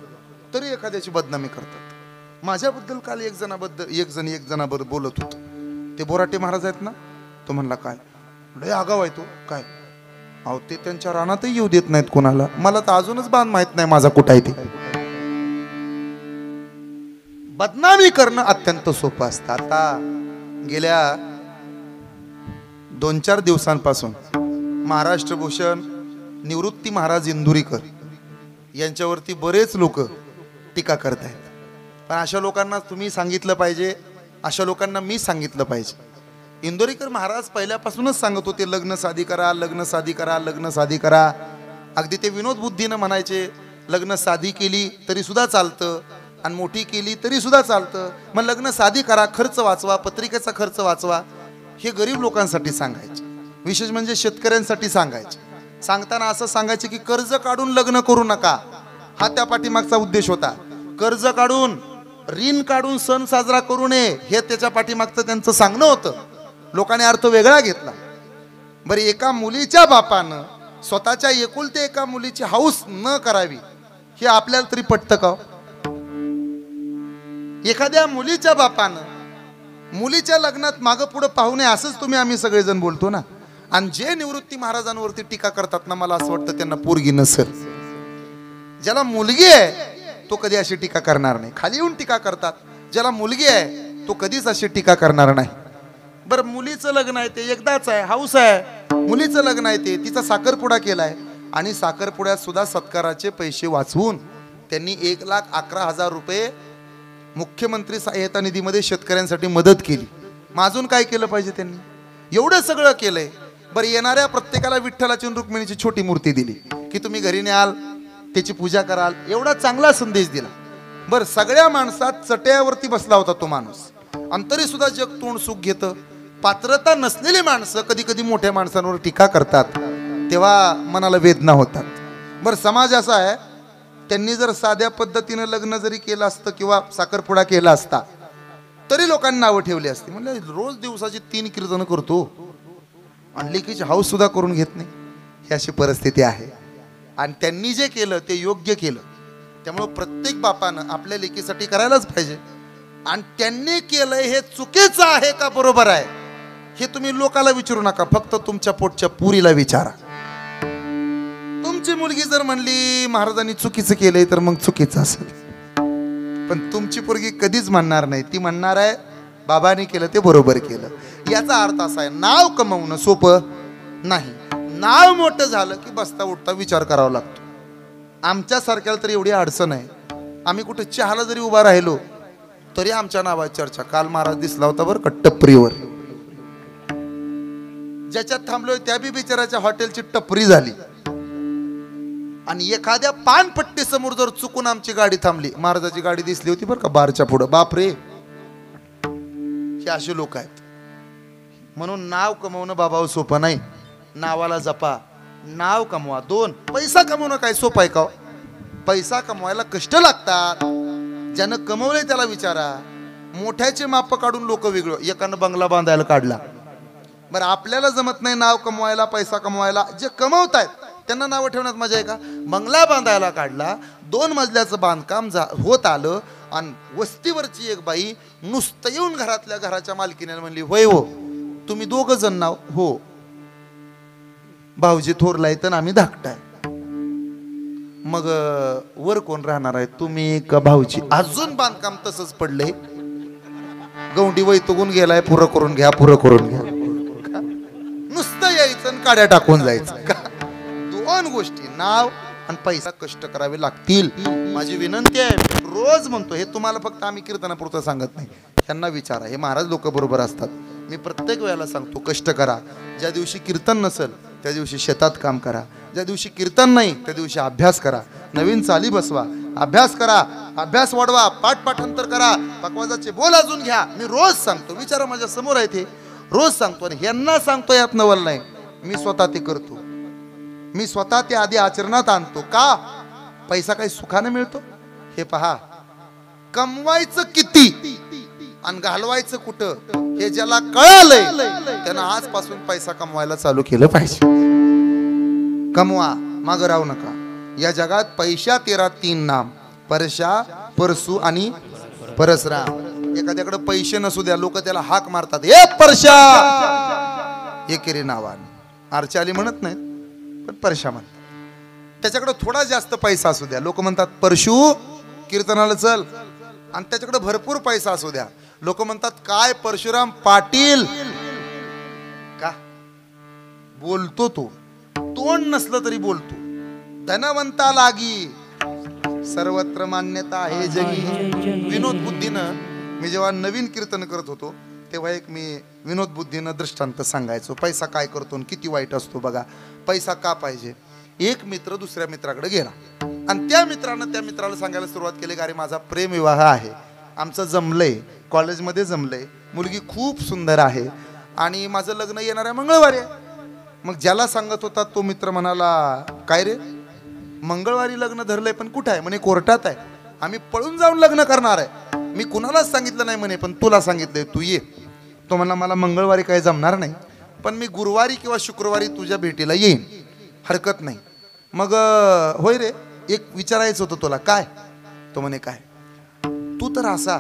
तरी एखाद्याची बदनामी करतात. माझ्याबद्दल काल एक जणाबरोबर बोलत होत. ते बोराटे महाराज आहेत ना, तो म्हणला काय लय आगाव आहे तो. काय अहो, ते त्यांच्या रानातही येऊ देत नाहीत कोणाला. मला तर अजूनच बांध माहित नाही माझा कुठं आहे ते. बदनामी करणं अत्यंत सोपं असतं. आता गेल्या 2-4 दिवसांपासून महाराष्ट्र भूषण निवृत्ती महाराज इंदुरीकर यांच्यावरती बरेच लोक टीका करत आहेत. पण अशा लोकांना तुम्ही सांगितलं पाहिजे, अशा लोकांना मी सांगितलं पाहिजे. इंदुरीकर महाराज पहिल्यापासूनच सांगत होते, लग्न साधी करा, लग्न साधी करा, लग्न साधी करा. अगदी ते विनोद बुद्धीनं म्हणायचे, लग्न साधी केली तरी सुद्धा चालतं आणि मोठी केली तरी सुद्धा चालतं. मग लग्न साधी करा, खर्च वाचवा, पत्रिकेचा खर्च वाचवा. हे गरीब लोकांसाठी सांगायचे, विशेष म्हणजे शेतकऱ्यांसाठी सांगायचे. सांगताना असं सांगायचे की कर्ज काढून लग्न करू नका, हा त्या पाठीमागचा उद्देश होता. कर्ज काढून, ऋण काढून सण साजरा करू नये, हे त्याच्या पाठीमागचं त्यांचं सांगणं होतं. लोकांनी अर्थ वेगळा घेतला. बरं, एका मुलीच्या बापानं स्वतःच्या एकुलते एका मुलीची हौस न करावी, हे आपल्याला तरी पटतं का? एखाद्या मुलीच्या बापानं मुलीच्या लग्नात मागं पुढं पाहू नये, असंच आम्ही सगळेजण बोलतो ना. आणि जे निवृत्ती महाराजांवरती टीका करतात ना, मला असं वाटतं त्यांना पोरगी नसेल. ज्याला मुलगी आहे तो कधी अशी टीका करणार नाही. खाली येऊन टीका करतात. ज्याला मुलगी आहे तो कधीच अशी टीका करणार नाही. बरं, मुलीचं लग्न आहे ते एकदाच आहे, हौस आहे. मुलीचं लग्न आहे ते, तिचा साखरपुडा केलाय आणि साखरपुड्यात सुद्धा सत्काराचे पैसे वाचवून त्यांनी 1,11,000 रुपये मुख्यमंत्री सहाय्यता निधीमध्ये शेतकऱ्यांसाठी मदत केली. अजून काय केलं पाहिजे त्यांनी? एवढं सगळं केलंय. बरं, येणाऱ्या प्रत्येकाला विठ्ठलाची रुक्मिणीची छोटी मूर्ती दिली की तुम्ही घरी न्याल, त्याची पूजा कराल, एवढा चांगला संदेश दिला. बरं, सगळ्या माणसात चटयावरती बसला होता तो माणूस, अंतरी सुद्धा जग तोंड सुख घेतं. पात्रता नसलेली माणसं कधी कधी मोठ्या माणसांवर टीका करतात, तेव्हा मनाला वेदना होतात. बरं, समाज असा आहे, त्यांनी जर साध्या पद्धतीनं लग्न जरी केलं असतं किंवा साखरपुडा केला असता तरी लोकांनी नावं ठेवली असती. म्हणजे रोज दिवसाची 3 कीर्तन करतो आणि लेकीची हौस सुद्धा करून घेत नाही, ही अशी परिस्थिती आहे. आणि त्यांनी जे केलं ते योग्य केलं. त्यामुळे प्रत्येक बापानं आपल्या लेकीसाठी करायलाच पाहिजे. आणि त्यांनी केलंय हे चुकीचं आहे का बरोबर आहे हे तुम्ही लोकाला विचारू नका, फक्त तुमच्या पोटच्या पुरीला विचारा. तुमची मुलगी जर म्हणली महाराजांनी चुकीचं केलंय तर मग चुकीचं असेल, पण तुमची पोरगी कधीच म्हणणार नाही. ती म्हणणार आहे बाबांनी केलं ते बरोबर केलं. याचा अर्थ असा आहे, नाव कमवणं सोपं नाही. नाव मोठं झालं की बसता उठता विचार करावा लागतो. आमच्यासारख्याला तरी एवढी अडचण आहे, आम्ही कुठे चहाला जरी उभा राहिलो तरी आमच्या नावाची चर्चा. काल महाराज दिसला होता बरं का टपरीवर, ज्याच्यात थांबलोय त्या बी बिचाराच्या हॉटेलची टपरी झाली. आणि एखाद्या पानपट्टी समोर जर चुकून आमची गाडी थांबली, महाराजाची गाडी दिसली होती बरं का बारच्या पुढं, बाप रे, हे असे लोक आहेत. म्हणून नाव कमवणं बाबा सोपं नाही. नावाला जपा, नाव कमवा. 2 पैसा कमवणं काय सोपं आहे का? पैसा कमवायला कष्ट लागतात. ज्यानं कमवलंय त्याला विचारा. मोठ्याचे माप काढून लोक वेगळं. एकानं बंगला बांधायला काढला. बरं आपल्याला जमत नाही नाव कमवायला, पैसा कमवायला. जे कमवतायत त्यांना नाव ठेवण्यात मजा आहे का? बंगला बांधायला काढला, 2 मजल्याचं बांधकाम होत आलं आणि वस्तीवरची एक बाई नुसतं येऊन घराच्या मालकीने म्हणली, होय हो तुम्ही 2 जण नाव? हो. भाऊजी थोरलाय तर आम्ही धाकटाय. मग वर कोण राहणार आहे, तुम्ही का भाऊजी? अजून बांधकाम तसंच पडलंय. गौंडी वैतगून गेलाय, पुरं करून घ्या, पुरं करून घ्या. नुसतं यायचं आणि काड्या टाकून जायचं. 2 गोष्टी, नाव आणि पैसा, कष्ट करावे लागतील. माझी विनंती आहे, रोज म्हणतो हे तुम्हाला, फक्त आम्ही कीर्तनापुरतं सांगत नाही. त्यांना विचारा, हे महाराज लोक बरोबर असतात. मी प्रत्येक वेळेला सांगतो, कष्ट करा. ज्या दिवशी कीर्तन नसेल त्या दिवशी शेतात काम करा. ज्या दिवशी कीर्तन नाही त्या दिवशी अभ्यास करा. नवीन चाली बसवा, अभ्यास करा, अभ्यास वाढवा, पाठांतर करा, पकवाजाचे बोल अजून घ्या. मी रोज सांगतो, विचारा माझ्या समोर आहे ते, रोज सांगतो. आणि ह्यांना सांगतो यात नवल नाही. मी स्वतः ते करतो. मी स्वतः ते आधी आचरणात आणतो. का? पैसा काही सुखाने मिळतो? हे पहा, कमवायचं किती आणि घालवायचं कुठं हे ज्याला कळालंय त्यानं आजपासून पैसा कमवायला चालू केलं पाहिजे. कमवा, मागं राहू नका. या जगात पैशा 3 नाम, परशा, परसू आणि परसराम. एखाद्याकडे पैसे नसू द्या, लोक त्याला हाक मारतात, हे परशा, एकेरी नावान. आरचाली म्हणत नाहीत पण परशा म्हणतात. त्याच्याकडे थोडा जास्त पैसा असू द्या, लोक म्हणतात परशू कीर्तनाला चल. आणि त्याच्याकडे भरपूर पैसा असू द्या, लोक म्हणतात काय परशुराम पाटील. का बोलतो तो? तोंड नसलं तरी बोलतो. धनवंता लागी सर्वत्र मान्यता आहे जगी. विनोद बुद्धीनं, मी जेव्हा नवीन कीर्तन करत होतो तेव्हा एक मी विनोद बुद्धीनं दृष्टांत सांगायचो. पैसा काय करतो आणि किती वाईट असतो बघा. पैसा का पाहिजे? एक मित्र दुसऱ्या मित्राकडे गेला आणि त्या मित्रानं त्या मित्राला सांगायला सुरुवात केली, अरे माझा प्रेमविवाह आहे, आमचं जमलंय, कॉलेजमध्ये जमलंय, मुलगी खूप सुंदर आहे आणि माझं लग्न येणाऱ्या मंगळवारी आहे. मग ज्याला सांगत होता तो मित्र म्हणाला, काय रे मंगळवारी लग्न धरलंय पण कुठं आहे? म्हणे कोर्टात आहे. आम्ही पळून जाऊन लग्न करणार आहे. मी कुणालाच सांगितलं नाही म्हणे, पण तुला सांगितलंय, तू ये. तो म्हणला मला मंगळवारी काही जमणार नाही, पण मी गुरुवारी किंवा शुक्रवारी तुझ्या भेटीला येईन, हरकत नाही. मग होय रे, एक विचारायचं होतं तुला. काय? तो म्हणे काय? तू तर असा,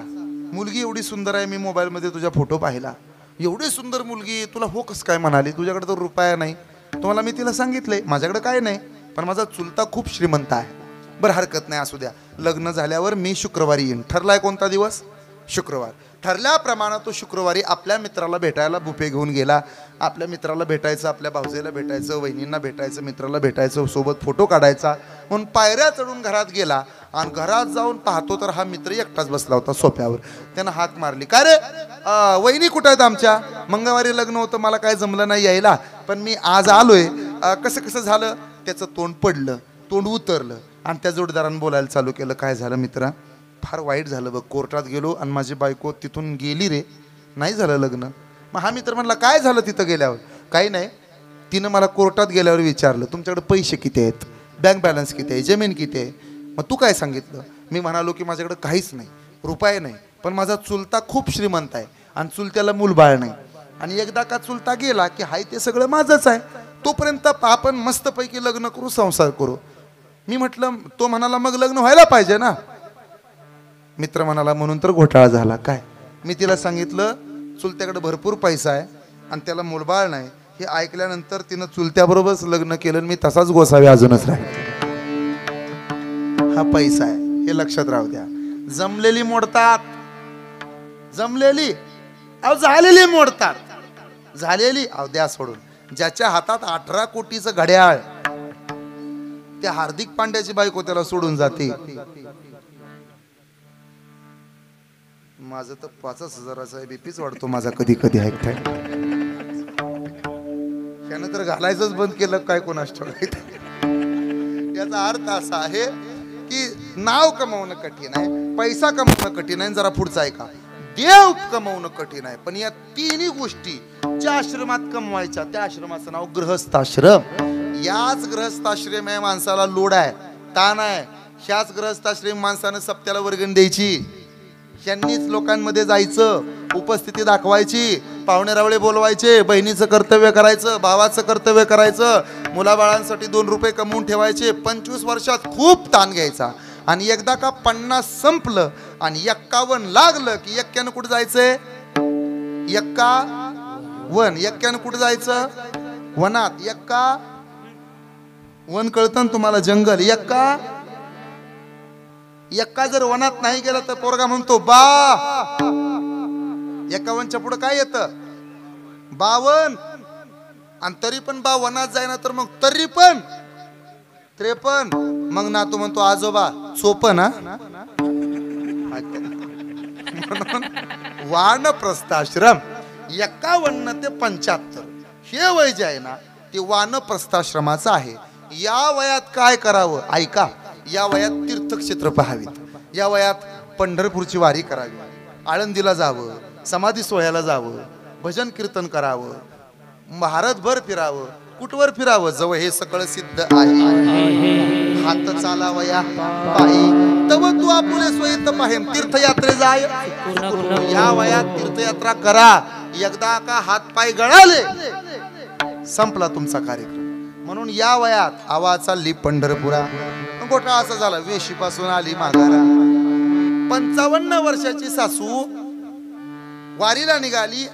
मुलगी एवढी सुंदर आहे, मी मोबाईलमध्ये तुझा फोटो पाहिला, एवढी सुंदर मुलगी, तुला हो कसं काय म्हणाली? तुझ्याकडे तर रुपया नाही. तुम्हाला मी तिला सांगितलंय माझ्याकडे काय नाही, पण माझा चुलता खूप श्रीमंत आहे. बरं हरकत नाही, असू द्या, लग्न झाल्यावर मी शुक्रवारी येईन. ठरलाय कोणता दिवस? शुक्रवार. ठरल्याप्रमाणे तो शुक्रवारी आपल्या मित्राला भेटायला बुफे घेऊन गेला. आपल्या मित्राला भेटायचं, आपल्या भाऊजेला भेटायचं, वहिनींना भेटायचं, मित्राला भेटायचं, सोबत फोटो काढायचा म्हणून पायऱ्या चढून घरात गेला. आणि घरात जाऊन पाहतो तर हा मित्र एकटाच बसला होता सोफ्यावर. त्यानं हाक मारली, का रे वहिनी कुठं आहेत आमच्या? मंगळवारी लग्न होतं, मला काय जमलं नाही यायला, पण मी आज आलोय. कसं कसं झालं? त्याचं तोंड पडलं, तोंड उतरलं आणि त्या जोडीदारानं बोलायला चालू केलं, काय झालं मित्रा? फार वाईट झालं बघ, कोर्टात गेलो आणि माझी बायको तिथून गेली रे, नाही झालं लग्न. मग हा मित्र म्हणला, काय झालं तिथं गेल्यावर? काही नाही, तिनं मला कोर्टात गेल्यावर विचारलं तुमच्याकडे पैसे किती आहेत, बँक बॅलन्स किती आहे, जमीन किती आहे. मग तू काय सांगितलं? मी म्हणालो की माझ्याकडे काहीच नाही, रुपये नाही, पण माझा चुलता खूप श्रीमंत आहे आणि चुलत्याला मूलबाळ नाही, आणि एकदा का चुलता गेला की हाय ते सगळं माझंच आहे, तोपर्यंत आपण मस्तपैकी लग्न करू, संसार करू. मी म्हटलं, तो म्हणाला मग लग्न व्हायला पाहिजे ना. मित्र म्हणाला, म्हणून तर घोटाळा झाला. काय? मी तिला सांगितलं चुलत्याकडे भरपूर पैसा आहे आणि त्याला मूलबाळ नाही. हे ऐकल्यानंतर तिनं चुलत्याबरोबरच लग्न केलं. मी तसाच गोसावी अजूनच राहील. हा पैसा आहे, हे लक्षात राहू द्या. जमलेली मोडतात, जमलेली अहो झालेली मोडतात, झालेली अहो द्या सोडून. ज्याच्या हातात 18 कोटीचं घड्याळ, त्या हार्दिक पांड्याची बायको त्याला सोडून जाते. माझं तर 5,000चा बीपीच वाढतो माझा कधी कधी ऐकताय. त्यानं तर घालायचंच बंद केलं काय कोणास ठाऊक. याचा अर्थ असा आहे की नाव कमवणं कठीण आहे, पैसा कमवणं कठीण आहे. जरा पुढचा ऐका, देव कमवणं कठीण आहे, पण या तिन्ही गोष्टी ज्या आश्रमात कमवायच्या त्या आश्रमाचं नाव गृहस्थाश्रम. याच गृहस्थाश्रम या माणसाला लोड आहे, ताण आहे. ह्याच गृहस्थाश्रम माणसानं सप्त्याला वर्गणी द्यायची, ह्यांनीच लोकांमध्ये जायचं, उपस्थिती दाखवायची, पाहुणे रावळे बोलवायचे, बहिणीचं कर्तव्य करायचं, भावाचं कर्तव्य करायचं, मुलाबाळांसाठी 2 रुपये कमवून ठेवायचे. 25 वर्षात खूप ताण घ्यायचा. आणि एकदा का 50 संपलं आणि 51 लागलं की 51 कुठं जायचंय? 51 कुठं जायचं? वनात. वन कळतं ना तुम्हाला, जंगल. एक्का जर वनात नाही गेला तर पोरगा म्हणतो बा. 51च्या पुढे काय येतं? 52. आणि तरी पण बा वनात जायना तर मग तरी पण 53. मग ना तू म्हणतो आजोबा 54. म्हणून वानप्रस्थाश्रम 51 ते 75 हे वय जे आहे ना ते वानप्रस्थाश्रमाचं आहे. या वयात काय करावं ऐका. या वयात तीर्थक्षेत्र पाहावीत, या वयात पंढरपूरची वारी करावी, आळंदीला जावं, समाधी सोहळ्याला जावं, भजन कीर्तन करावं, भारतभर फिरावं, कुठवर फिरावं जवळ हे सगळं सिद्ध आहे. हात चालावया पायी तव तू आपुले सोयीत पाहेन. तीर्थयात्रे जाय. या वयात तीर्थयात्रा करा. एकदा का हात पाय गळाले संपला तुमचा कार्यक्रम. म्हणून या वयात आवा चालली पंढरपुरा. गोठा असा झाला, वेशीपासून आली माघारा. 55 वर्षाची सासू वारीला निघाली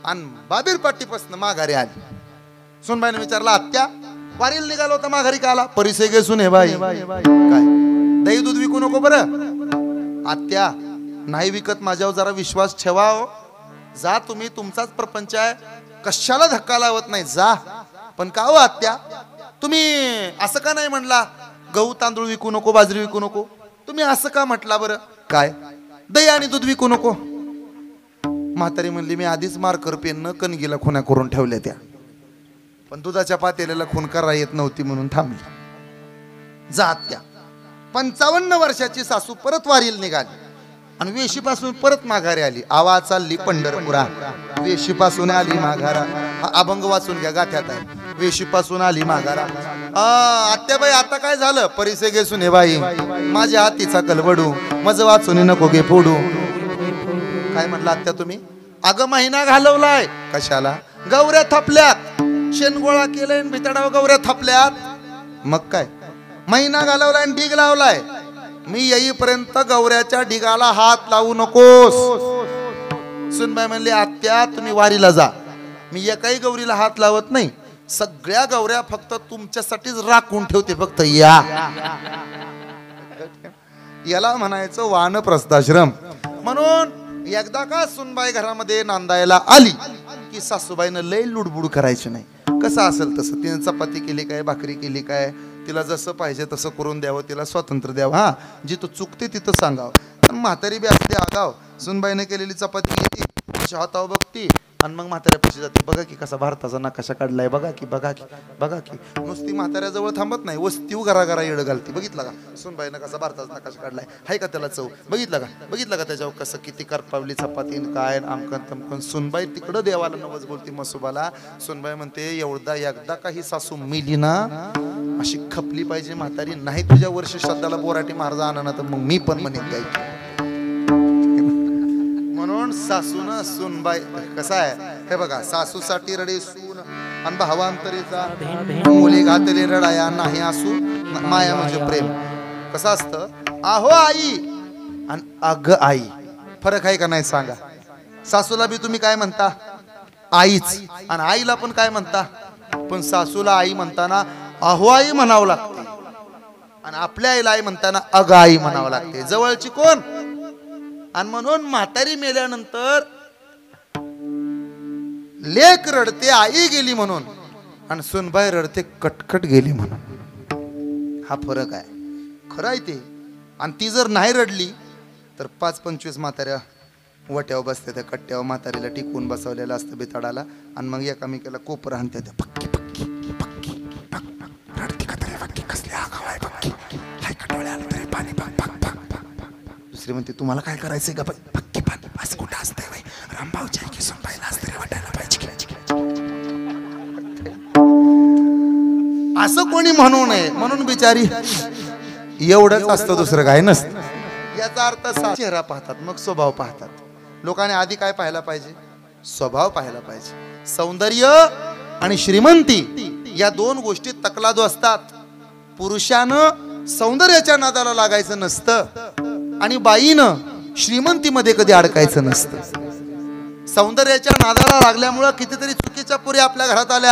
आणि बाबीरपट्टीपासून माघारी आली. सुनबाईने विचारला, आत्या वारीला निघालो होता माघारी का आला? परिचय घे सुने बाई. काय दही दूध विकू नको बरं. आत्या नाही विकत, माझ्यावर जरा विश्वास ठेवा हो. जा तुम्ही, तुमचाच प्रपंच आहे, कशाला धक्का लावत नाही, जा. पण का हो आत्या तुम्ही असं का नाही म्हणला गहू तांदूळ विकू नको, बाजरी विकू नको? तुम्ही असं का म्हटला बरं? काय दही आणि दूध विकू नको? म्हातारी म्हणली, मी आधीच मार्कर पेननं कणगीला खुना करून ठेवल्या त्या, पण दुधाच्या पातेल्याला खून करा येत नव्हती म्हणून थांबली. जा आत्या. 55 वर्षाची सासू परत वारीला निघाली आणि वेशीपासून परत माघारी आली. आवा चालली पंढरपुरा. वेशीपासून आली माघारा. हा अभंग वाचून घ्या, गाठ्यात आहे. वेशीपासून आली माघारा. आत्याबाई आता काय झालं? परिचय घे सुने बाई. माझ्या हातीचा कलवडू माझं वाचून नको गे फोडू. काय म्हटलं आत्या तुम्ही? अगं महिना घालवलाय. कशाला? गौऱ्या थापल्यात. शेणगोळा केलंय, भितडाव गौऱ्या थापल्यात. मग काय महिना घालवलाय आणि ढीग लावलाय. मी येईपर्यंत गौऱ्याच्या ढिगाला हात लावू नकोस. सुनबाई म्हणली, आत्या तुम्ही वारीला जा, मी एकाही गौरीला हात लावत नाही. सगळ्या गौऱ्या फक्त तुमच्यासाठीच राखून ठेवते, फक्त या. याला म्हणायचं वानप्रस्थाश्रम. म्हणून एकदा का सुनबाई घरामध्ये नांदायला आली की सासूबाईनं लय लुडबुड करायची नाही. कसं असेल तसं तिने चपाती केली काय, भाकरी केली काय, तिला जसं पाहिजे तसं करून द्यावं, तिला स्वातंत्र्य द्यावं. हा जिथं चुकते तिथं सांगावं. पण म्हातारी बी असते आगाव. सुनबाईने केलेली चपाती घेते, तिच्या हातावर बघती आणि मग म्हाताऱ्यापाशी जाते. बघा की कसा भारताचा नकाशा काढलाय, बघा की बघा की बघा की. नुसती म्हाताऱ्याजवळ थांबत नाही, वस्तीव घरा येड घालते. बघितलं का सुनबाईनं कसा भारताचा नकाशा काढलाय? हाय का त्याला चव? बघितलं का त्याच्यावर कसं किती करपावली चपाती काय आमकन तमकन. सुनबाई तिकडं देवाला नवस बोलती मसुबाला. सुनबाई म्हणते, एवढा एकदा काही सासू मिली ना अशी खपली पाहिजे म्हातारी, नाही तुझ्या वर्ष श्रद्धाला बोराटी महाराज आणा ना तर मग मी पण म्हणेन द्यायची. म्हणून सासून सुनबाई कसं आहे हे बघा. सासूसाठी रडे सून आणि भावांतरीचा मुली घातली रडाया नाही असू. माया म्हणजे प्रेम. कसं असतं? आहो आई आणि अग आई, फरक आहे का नाही सांगा? सासूला बी तुम्ही काय म्हणता? आईच. आणि आईला पण काय म्हणता? पण सासूला आई म्हणताना अहो आई म्हणावं लागते आणि आपल्या आईला आई म्हणताना अग आई म्हणावं लागते. जवळची कोण? आणि म्हणून म्हातारी मेल्यानंतर लेक रडते आई गेली म्हणून आणि सुनबाई रडते कटकट गेली म्हणून. हा फरक आहे, खरं आहे ते. आणि ती जर नाही रडली तर 5-25 म्हाताऱ्या वट्यावर बसते, त्या कट्ट्यावर म्हातारीला टिकून बसवलेलं असतं बिताडाला. आणि मग एकामेकाला कोपर आणते, पक्की पक्की पक्की रडती का तरी पक्की, कसली आगाव आहे पक्की, हाय का डोळ्याला तरी पाणी. दुसरी म्हणते, तुम्हाला काय करायचंय का पक्की पान? असं कुठं असतं असं कोणी म्हणू नये म्हणून बिचारी एवढंच असतं, दुसरं काय नसतं. याचा अर्थ चेहरा पाहतात मग स्वभाव पाहतात. लोकांनी आधी काय पाहायला पाहिजे? स्वभाव पाहायला पाहिजे. सौंदर्य आणि श्रीमंती या दोन गोष्टी तकलादू असतात. पुरुषानं सौंदर्याच्या नादाला लागायचं नसतं आणि बाईनं श्रीमंतीमध्ये कधी अडकायचं नसतं. सौंदर्याच्या नादाला लागल्यामुळं कितीतरी चुकीच्या पुरी आपल्या घरात आल्या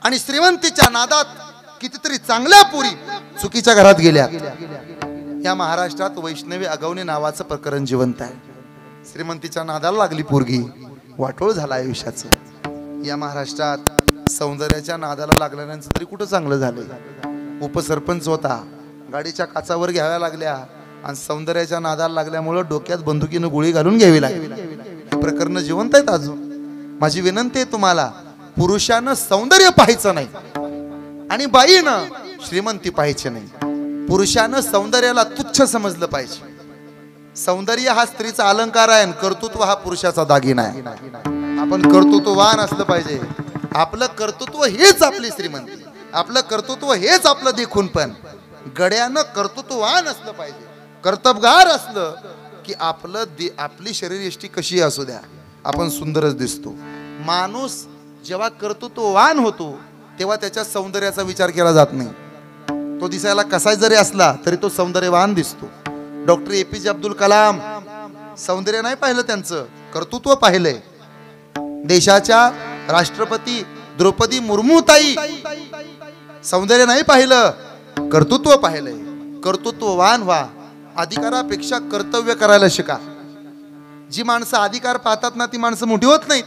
आणि श्रीमंतीच्या नादात कितीतरी चांगल्या पुरी चुकीच्या घरात गेल्या. या महाराष्ट्रात वैष्णवी अगवणे नावाचं प्रकरण जिवंत आहे. श्रीमंतीच्या नादाला लागली पोरगी, वाटोळ झाला आयुष्याचं. या महाराष्ट्रात सौंदर्याच्या नादाला लागल्यानंतर तरी कुठं चांगलं झालं. उपसरपंच होता, गाडीच्या काचावर घ्याव्या लागल्या आणि सौंदर्याच्या नादाला लागल्यामुळं डोक्यात बंदुकीनं गोळी घालून घ्यावी लागली. प्रकरण जिवंत आहेत अजून. माझी विनंती आहे तुम्हाला, पुरुषानं सौंदर्य पाहायचं नाही आणि बाईनं श्रीमंती पाहायची नाही. पुरुषानं सौंदर्याला तुच्छ समजलं पाहिजे. सौंदर्य हा स्त्रीचा अलंकार आहे, कर्तृत्व हा पुरुषाचा दागिना आहे. आपण कर्तृत्ववान असलं पाहिजे. आपलं कर्तृत्व हेच आपली श्रीमंती, आपलं कर्तृत्व हेच आपलं देखून. पण गड्यानं कर्तृत्ववान असलं पाहिजे. कर्तबगार असलं की आपली शरीरयष्टी कशी असू द्या आपण सुंदरच दिसतो. माणूस जेव्हा कर्तृत्ववान होतो तेव्हा त्याच्या सौंदर्याचा विचार केला जात नाही. तो दिसायला कसा जरी असला तरी तो सौंदर्यवान दिसतो. डॉक्टर APJ अब्दुल कलाम सौंदर्य नाही पाहिलं, त्यांचं कर्तृत्व पाहिलंय. देशाच्या राष्ट्रपती द्रौपदी मुर्मू ताई सौंदर्य नाही पाहिलं, कर्तृत्व पाहिलंय. कर्तृत्ववान व्हा. अधिकारापेक्षा कर्तव्य करायला शिका. जी माणसं अधिकार पाहतात ना ती माणसं मोठी होत नाहीत,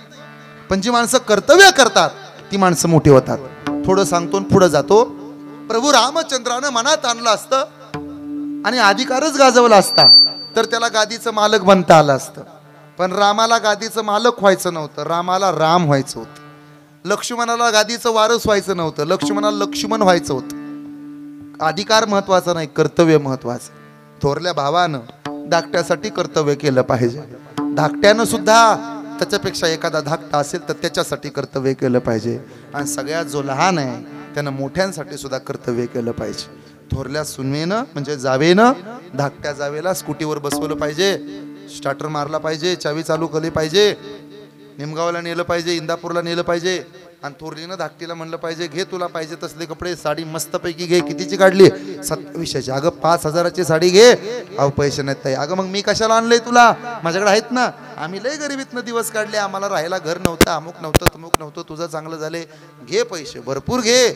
पण जी माणसं कर्तव्य करतात ती माणसं मोठी होतात. थोडं सांगतो पुढे जातो. प्रभू रामचंद्रानं मनात आणलं असतं आणि अधिकारच गाजवला असता तर त्याला गादीचं मालक बनता आलं असतं. पण रामाला गादीचं मालक व्हायचं नव्हतं, रामाला राम व्हायचं होतं. लक्ष्मणाला गादीचं वारस व्हायचं नव्हतं, लक्ष्मणाला लक्ष्मण व्हायचं होतं. अधिकार महत्वाचा नाही, कर्तव्य महत्वाचं. थोरल्या भावानं धाकट्यासाठी कर्तव्य केलं पाहिजे. धाकट्यानं सुद्धा त्याच्यापेक्षा एखादा धाकटा असेल तर त्याच्यासाठी कर्तव्य केलं पाहिजे. आणि सगळ्यात जो लहान आहे त्यानं मोठ्यांसाठी सुद्धा कर्तव्य केलं पाहिजे. थोरल्या सुनवेनं म्हणजे जावेनं धाकट्या जावेला स्कूटीवर बसवलं पाहिजे, स्टार्टर मारला पाहिजे, चावी चालू केली पाहिजे, निमगावला नेलं पाहिजे, इंदापूरला नेलं पाहिजे. आणि थोरलीनं धाकटीला म्हणलं पाहिजे घे तुला पाहिजे तसले कपडे, साडी मस्तपैकी घे. कितीची काढली? 2700ची. अगं 5000ची साडी घे. अहो पैसे नाहीत ताई. अगं मग मी कशाला आणलंय तुला, माझ्याकडे आहेत ना. आम्ही लय गरिबीतनं दिवस काढले, आम्हाला राहायला घर नव्हतं, अमुक नव्हतं तमुक नव्हतं, तुझं चांगलं झाले, घे पैसे भरपूर घे.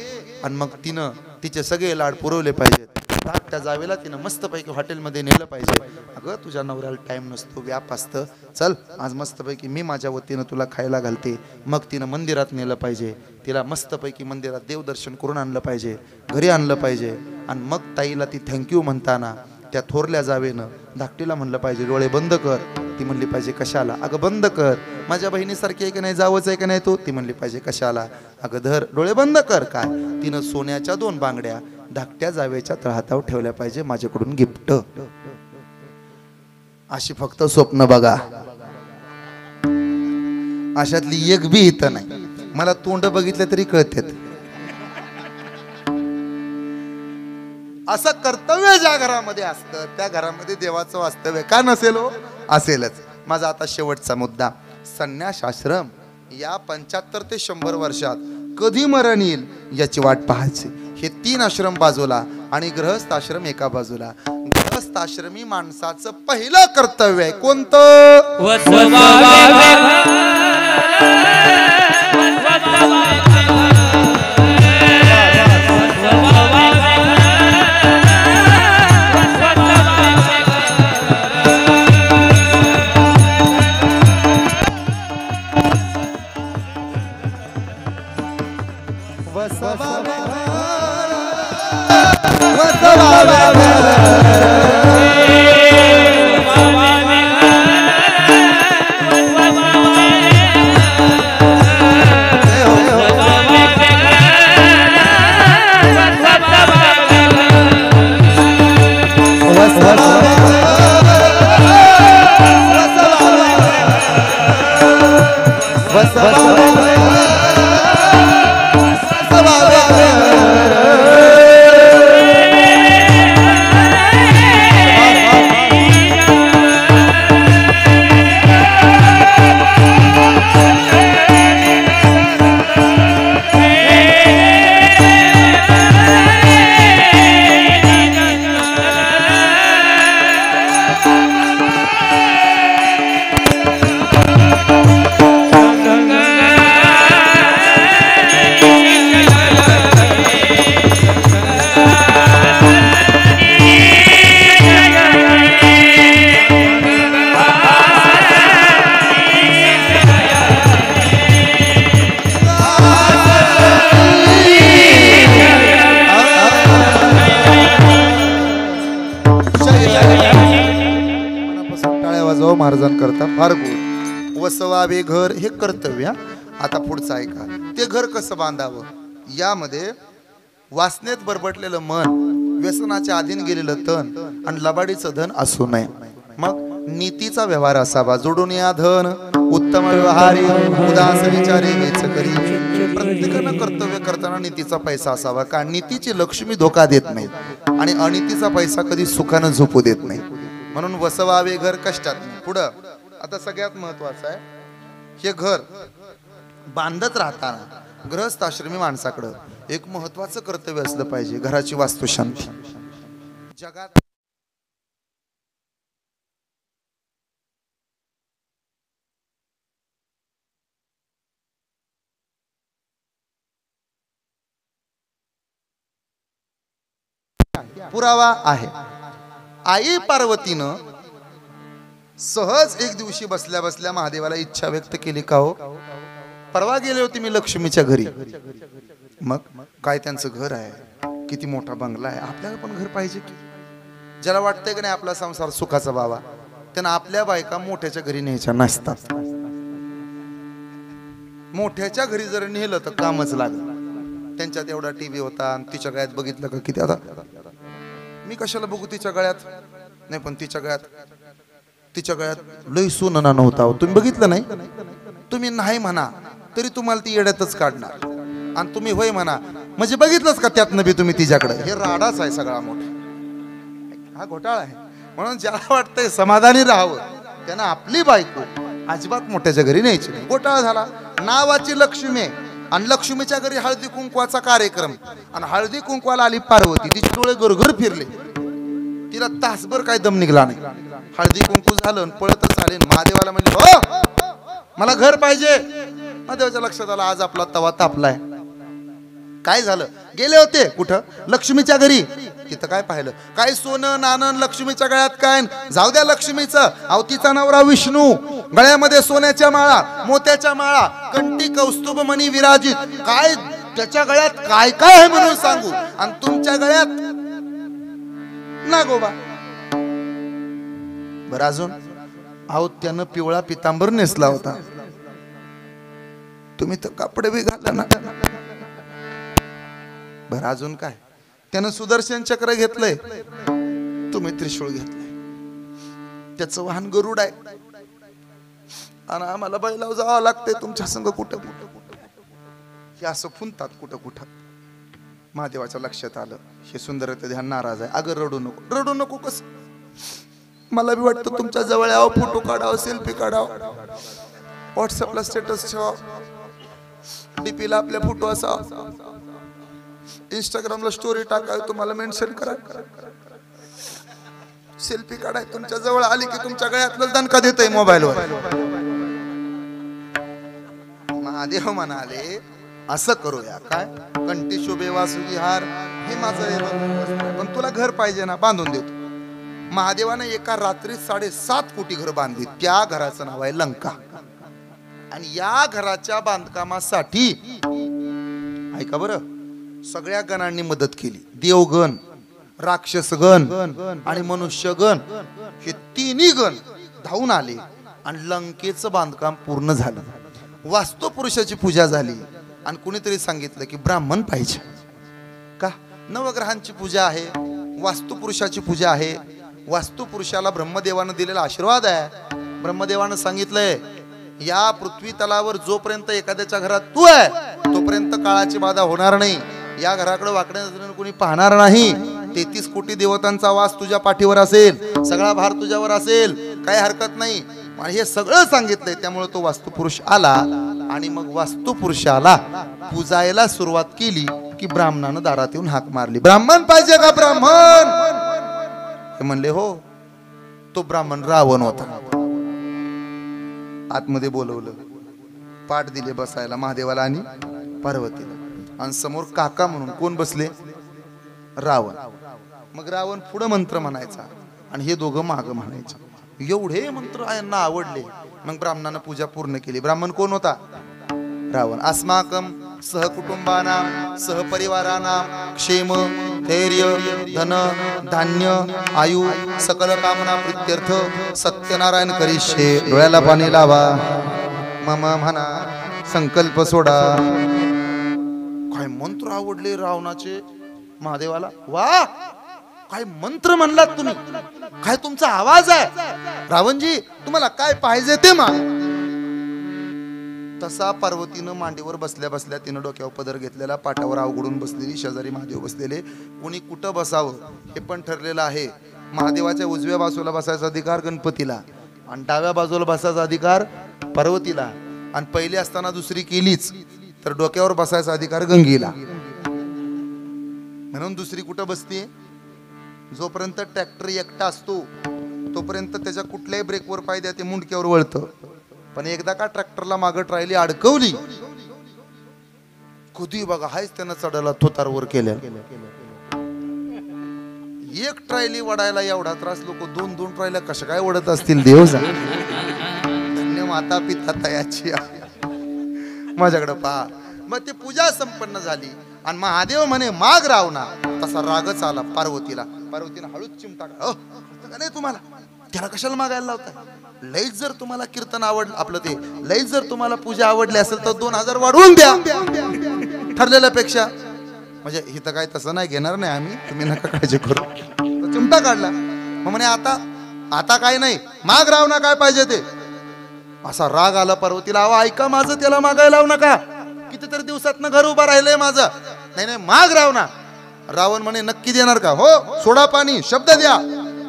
आणि मग तिनं तिचे सगळे लाड पुरवले पाहिजेत. धाकट्या जावेला तिनं मस्तपैकी हॉटेलमध्ये नेलं पाहिजे. अगं तुझ्या नवऱ्याला टाइम नसतो, व्याप असतं, चल आज मस्तपैकी मी माझ्या वतीनं तुला खायला घालते. मग तिनं मंदिरात नेलं पाहिजे, तिला मस्तपैकी मंदिरात देवदर्शन करून आणलं पाहिजे, घरी आणलं पाहिजे. आणि मग ताईला ती थँक्यू म्हणताना त्या थोरल्या जावेनं धाकटीला म्हणलं पाहिजे डोळे बंद कर. ती म्हणली पाहिजे कशाला? अगं बंद कर, माझ्या बहिणीसारखी आहे की नाही, जावंच आहे की नाही तू? ती म्हणली पाहिजे कशाला? अगं धर डोळे बंद कर. काय? तिनं सोन्याच्या 2 बांगड्या धाकट्या जावेच्या तळहातावर ठेवल्या पाहिजे, माझ्याकडून गिफ्ट. अशी फक्त स्वप्न बघा, अशातली एक बी इथं नाही. मला तोंड बघितलं तरी कळतात. असं कर्तव्य ज्या घरामध्ये असतं त्या घरामध्ये देवाचं वास्तव्य का नसेल हो? असेलच. माझा आता शेवटचा मुद्दा, संन्यास आश्रम या 75 ते 100 वर्षात कधी मरण येईल याची वाट पाहायची. हे 3 आश्रम बाजूला आणि गृहस्थ आश्रम एका बाजूला. गृहस्थ आश्रमी माणसाचं पहिलं कर्तव्य आहे कोणतं? वसवा वसवावे घर हे कर्तव्य. आता पुढचं ऐका. ते घर कसं बांधावं. यामध्ये वासनेत बरबटलेलं मन, व्यसनाच्या अधीन गेलेलं तन आणि लबाडीचं धन असू नये. मग नीतीचा व्यवहार असावा. जोडून या धन उत्तम व्यवहारी उदास विचारे वेच करी. प्रत्येकानं कर्तव्य करताना नीतीचा पैसा असावा. कारण नीतीची लक्ष्मी धोका देत नाही आणि अनितीचा पैसा कधी सुखानं झोपू देत नाही. म्हणून वसवावे घर कष्टात नाही. पुढं आता सगळ्यात महत्वाचं आहे, हे घर बांधत राहताना गृहस्थाश्रमी माणसाकडं एक महत्वाचं कर्तव्य असलं पाहिजे, घराची वास्तुशांती. जगात पुरावा आहे. आई पार्वतीनं सहज एक दिवशी बसल्या बसल्या महादेवाला इच्छा व्यक्त केली. का हो, परवा गेले होते मी लक्ष्मीच्या घरी. मग काय त्यांचं घर आहे, किती मोठा बंगला आहे, आपल्याला पण घर पाहिजे की. ज्याला वाटतंय की नाही आपला संसार सुखाचा व्हावा, त्यांना आपल्या बायका मोठ्याच्या घरी न्यायच्या नसतात. मोठ्याच्या घरी जर नेलं तर कामच लागलं. त्यांच्यात एवढा टीव्ही होता आणि तिच्या गळ्यात बघितलं का किती. आता मी कशाला बघू तिच्या गळ्यात, नाही पण तिच्या गळ्यात लई सोनं नव्हता. तुम्ही बघितलं नाही. तुम्ही नाही म्हणा तरी तुम्हाला ती येड्यातच काढणार आणि तुम्ही होय म्हणा म्हणजे बघितलंच का त्यातनं बी तुम्ही तिच्याकडे. हे राडाच आहे सगळा मोठा, हा घोटाळा आहे. म्हणून ज्याला वाटतंय समाधानी राहावं त्यानं आपली बायको अजिबात मोठ्याच्या घरी न्यायची नाही. घोटाळा झाला. नावाची लक्ष्मी आहे आणि लक्ष्मीच्या घरी हळदी कुंकवाचा कार्यक्रम आणि हळदी कुंकवाला आली पार्वती. तिचे डोळे गरगर फिरले. तिला तासभर काय दम निघला नाही. हळदी कुंकू झालं पळतच आले. महादेवाला म्हणले हो मला घर पाहिजे. महादेवाच्या लक्षात आलं आज आपला तवा तापलाय. काय झालं, गेले होते कुठं, लक्ष्मीच्या घरी. तिथं काय पाहिलं, काय सोनं नाणं लक्ष्मीच्या गळ्यात काय. जाऊ द्या लक्ष्मीचं, अवतीचा नवरा विष्णू, गळ्यामध्ये सोन्याच्या माळा, मोत्याच्या माळा, कंठी कौस्तुभ मणी विराजित. काय त्याच्या गळ्यात काय काय आहे म्हणून सांगू, आणि तुमच्या गळ्यात नागोबा. बरं अजून, अहो त्यानं पिवळा पितांबर नेसला होता, तुम्ही तर कपडे बी घाला ना. बरं अजून काय, त्यानं सुदर्शन चक्र घेतलंय, तुम्ही त्रिशूळ घेतलंय. त्याचं वाहन गरुड आहे आणि आम्हाला बैलावर जावं लागतंय तुमच्या संग कुठं कुठं. हे असं फुंतात कुठं कुठं. महादेवाच्या लक्षात आलं हे सुंदरते ध्यान नाराज आहे. अगं रडू नको, रडू नको. कसं, मला बी वाटतं तुमच्या जवळ यावं, फोटो काढावं, सेल्फी काढावं, व्हॉट्सअपला स्टेटस ठेवावं, डीपीला आपल्या फोटो असावा, इंस्टाग्रामला स्टोरी टाकावी, तुम्हाला मेन्शन करा, सेल्फी काढाय. तुमच्या जवळ आली की तुमच्या गळ्यातलं दणका देतोय मोबाईलवर. महादेव म्हणाले असं करूया काय, कंठी शोभे वासुकी हार हे माझं, पण तुला घर पाहिजे ना, बांधून देतो. महादेवाने एका रात्रीत 7.5 कोटी घर बांधली. त्या घराचं नाव आहे लंका. आणि या घराच्या बांधकामासाठी ऐका बरं, सगळ्या गणांनी मदत केली. देवगण, राक्षसगण आणि मनुष्यगण हे तिन्ही गण धावून आले आणि लंकेचं बांधकाम पूर्ण झालं. वास्तुपुरुषाची पूजा झाली आणि कुणीतरी सांगितलं की ब्राह्मण पाहिजे. का, नवग्रहांची पूजा आहे, वास्तुपुरुषाची पूजा आहे. वास्तुपुरुषाला ब्रह्मदेवानं दिलेला आशीर्वाद आहे. ब्रह्मदेवानं सांगितलंय या पृथ्वी तलावर जोपर्यंत एखाद्याच्या घरात तू आहे तोपर्यंत काळाची बाधा होणार नाही. या घराकडे वाकड्या नजरेने कोणी पाहणार नाही. 33 कोटी देवतांचा वास तुझ्या पाठीवर असेल, सगळा भार तुझ्यावर असेल, काही हरकत नाही. हे सगळं सांगितलंय. त्यामुळे तो वास्तुपुरुष आला आणि मग वास्तुपुरुषाला पूजायला सुरुवात केली की ब्राह्मणानं दारात येऊन हाक मारली, ब्राह्मण पाहिजे का ब्राह्मण. हे म्हणले हो. तो ब्राह्मण रावण होता. आतमध्ये बोलवलं, पाठ दिले बसायला महादेवाला आणि पार्वतीला, आणि समोर काका म्हणून कोण बसले, रावण. मग रावण पुढे मंत्र म्हणायचा आणि हे दोघं माग म्हणायचं. एवढे मंत्र यांना आवडले. मग ब्राह्मणानं पूजा पूर्ण केली. ब्राह्मण कोण होता, रावण. अस्माकम सहकुटुंबानां सहपरिवारानां क्षेम धैर्य धन धान्य आयु सकल कामना प्रीत्यर्थ सत्यनारायण करिष्ये. डोळ्याला पाणी लावा. मम म्हणा संकल्प सोडा. काय मंत्र आवडले रावणाचे महादेवाला. वा, काय मंत्र म्हणलात तुम्ही, काय तुमचा आवाज आहे. रावणजी तुम्हाला काय पाहिजे ते माग. तसा पार्वतीनं मांडीवर बसल्या बसल्या तिनं डोक्यावर पदर घेतलेला, पाटावर अवघडून बसलेली, शेजारी महादेव बसलेले. कोणी कुठं बसावं हे पण ठरलेलं आहे. महादेवाच्या उजव्या बाजूला बसायचा अधिकार गणपतीला आणि डाव्या बाजूला बसायचा अधिकार पार्वतीला. आणि पहिली असताना दुसरी केलीच तर डोक्यावर बसायचा अधिकार गंगेला. म्हणून दुसरी कुठं बसते, जोपर्यंत ट्रॅक्टर एकटा असतो तोपर्यंत त्याच्या कुठल्याही ब्रेकवर पाय द्या ते मुंडक्यावर वळतं. पण एकदा का ट्रॅक्टरला मागं ट्रायली अडकवली कधी बघा हायच त्यानं चढायला थोतारवर केल्या. एक ट्रायली वडायला एवढा त्रास, लोक दोन दोन ट्रायला कशा काय वडत असतील देव जाणे. धन्य माता पिता तयाची माझ्याकडे पहा. मग ती पूजा संपन्न झाली आणि महादेव म्हणे माग रावणा. तसा रागच आला पार्वतीला. पार्वतीनं हळूच चिमटा का नाही तुम्हाला, त्याला कशाला मागायला लावताय. लईच जर तुम्हाला कीर्तन आवडलं आपलं ते, लईच जर तुम्हाला पूजा आवडली असेल तर 2000 वाढवून द्या ठरलेल्यापेक्षा. म्हणजे इथं काय तसं नाही घेणार नाही आम्ही, तुम्ही नका काळजी करू. चिमटा काढला. मग म्हणे आता आता काय नाही, माग रावणा काय पाहिजे ते. असा राग आला पार्वतीला. अहो ऐका माझं, त्याला मागायला लावू नका. कितीतरी दिवसातनं घर उभं राहिलंय माझं. नाही नाही माग रावणा. रावण म्हणे नक्की देणार का. हो सोडा पाणी, शब्द द्या.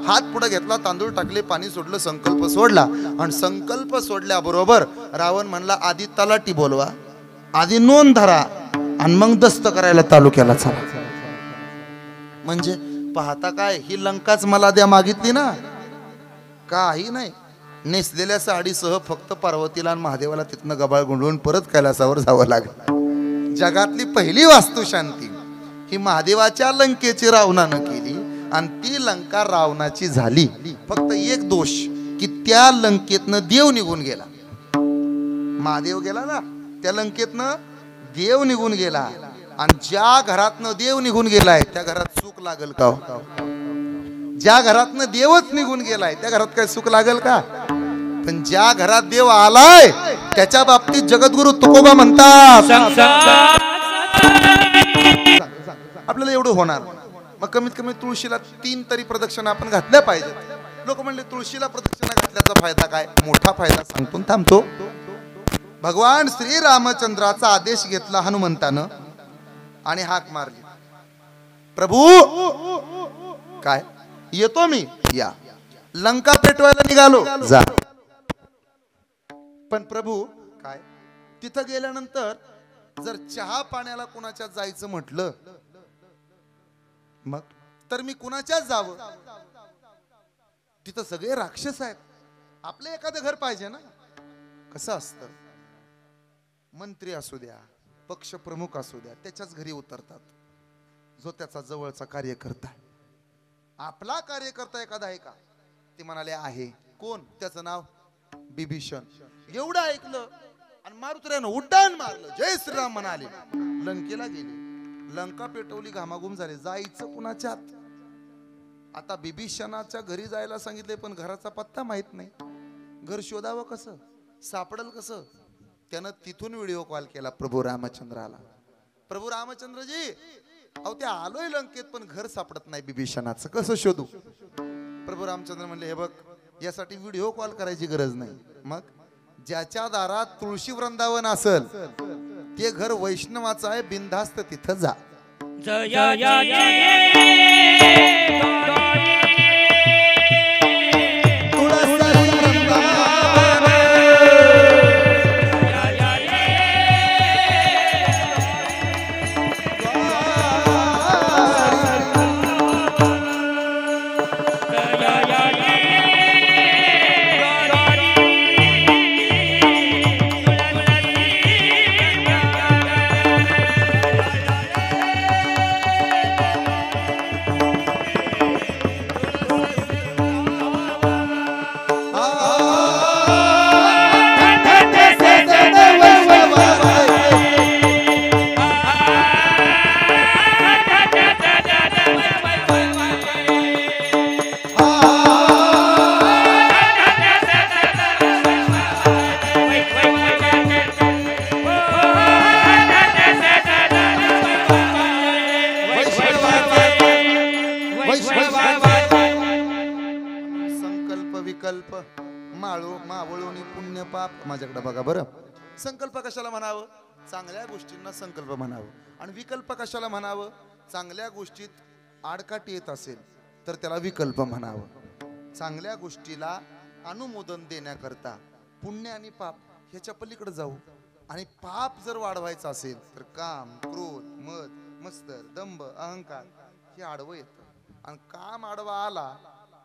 हात पुढे घेतला, तांदूळ टाकले, पाणी सोडलं, संकल्प सोडला. आणि संकल्प सोडल्याबरोबर रावण म्हणला आधी तलाठी बोलवा, आधी नोंद धरा आणि मग दस्त करायला तालुक्याला चला. म्हणजे पाहता काय, ही लंकाच मला द्या मागितली ना. काही नाही, नेसलेल्या साडीसह फक्त पार्वतीला आणि महादेवाला तिथनं गबाळ गुंडळून परत कैलासावर जावं लागलं. जगातली पहिली वास्तुशांती ही महादेवाच्या लंकेची रावणानं केली आणि ती लंका रावणाची झाली. फक्त एक दोष की त्या लंकेतनं देव निघून गेला. महादेव गेला ना, त्या लंकेतनं देव निघून गेला. आणि ज्या घरातनं देव निघून गेलाय त्या घरात सुख लागल का. ज्या घरातनं देवच निघून गेलाय त्या घरात काय सुख लागल का. पण ज्या घरात देव आलाय त्याच्या बाबतीत जगद्गुरु तुकोबा म्हणतात आपल्याला एवढं होणार. मग कमीत कमी तुळशीला 3 तरी प्रदक्षिणा आपण घातल्या पाहिजेत. लोक म्हणले तुळशीला प्रदक्षिणा घातल्याचा फायदा काय. मोठा फायदा सांगतो थांबतो. भगवान श्री रामचंद्राचा आदेश घेतला हनुमंतानं आणि हाक मारली, प्रभू काय येतो मी, या. लंका पेटवायला निघालो, जा. पण प्रभू काय, तिथं गेल्यानंतर जर चहा पाण्याला कुणाच्या जायचं म्हटलं मग तर मी कुणाच्याच जावं. तिथं सगळे राक्षस आहेत, आपलं एखादं घर पाहिजे ना. कसं असतं, मंत्री असू द्या, पक्ष प्रमुख असू द्या, त्याच्याच घरी उतरतात जो त्याचा जवळचा कार्यकर्ता. आपला कार्यकर्ता एखादा आहे का. ते म्हणाले आहे. कोण, त्याचं नाव बिभीषण. एवढं ऐकलं आणि मारुतीनं उड्डाण मारलं, जय श्रीराम म्हणाले, लंकेला गेले. लंका पेटवली, घामाघूम झाले. जायचं कुणाच्यात. आता बिभीषणाच्या घरी जायला सांगितले पण घराचा पत्ता माहित नाही. घर शोधावं कसं, सापडल कसं. त्यानं तिथून व्हिडिओ कॉल केला प्रभू रामचंद्राला. प्रभू रामचंद्रजी, अहो त्या आलोय लंकेत पण घर सापडत नाही बिभीषणाचं, कसं शोधू. प्रभू रामचंद्र म्हणले, हे बघ, यासाठी व्हिडिओ कॉल करायची गरज नाही. मग ज्याच्या दारात तुळशी वृंदावन असेल ते घर वैष्णवाचं आहे, बिनधास्त तिथं जा. पाप माझ्याकडे बघा बरं. संकल्प कशाला म्हणावं? चांगल्या गोष्टींना संकल्प म्हणावं. आणि विकल्प कशाला म्हणावं? चांगल्या गोष्टीत आडकाठी येत असेल तर त्याला विकल्प म्हणावं. चांगल्या गोष्टीला अनुमोदन देण्याकरता पुण्य आणि पाप ह्याच्या पलीकडे जाऊ. आणि पाप जर वाढवायचं असेल तर काम, क्रोध, मद, मत्सर, दंभ, अहंकार हे आडवं येतं. आणि काम आडवा आला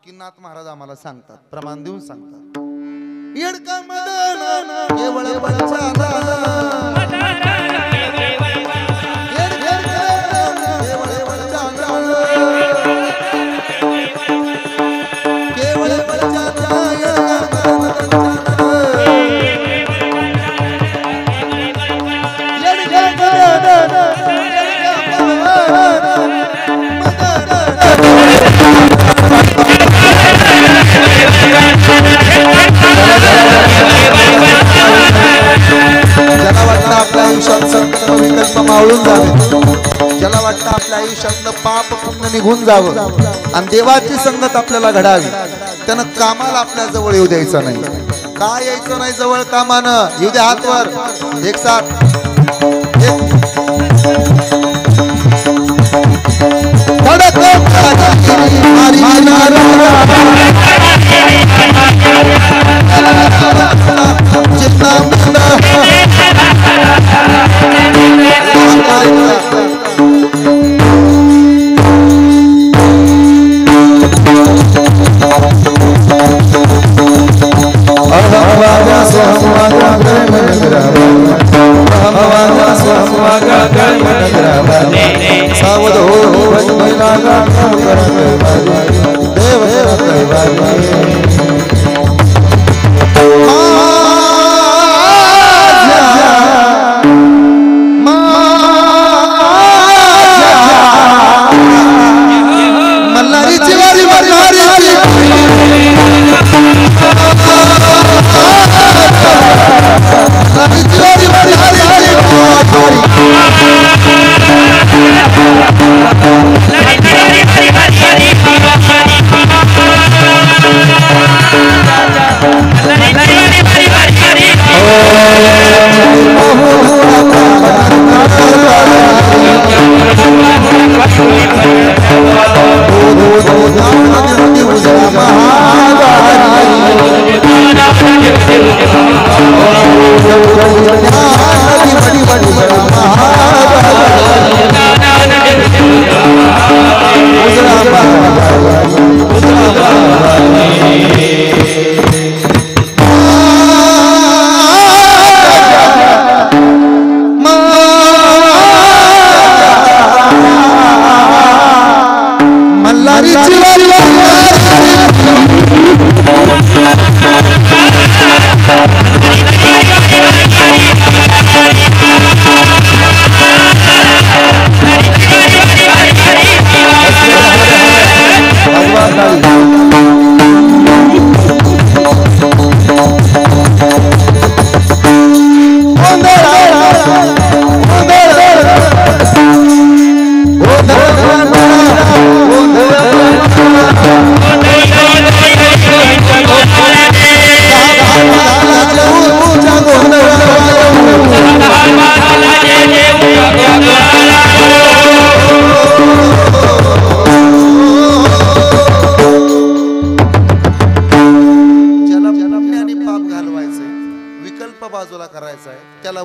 की नाथ महाराज आम्हाला सांगतात, प्रमाण देऊन सांगतात, येडका मदन केवळ विकल्प मावळून जावे, ज्याला वाटतं आपल्या आयुष्यातलं पाप पुण्य निघून जावं आणि देवाची संगत आपल्याला घडावी, त्यानं कामाला आपल्या जवळ येऊ द्यायचं नाही. काय यायचं नाही जवळ कामानं? येऊ द्या हातवर एक साथ.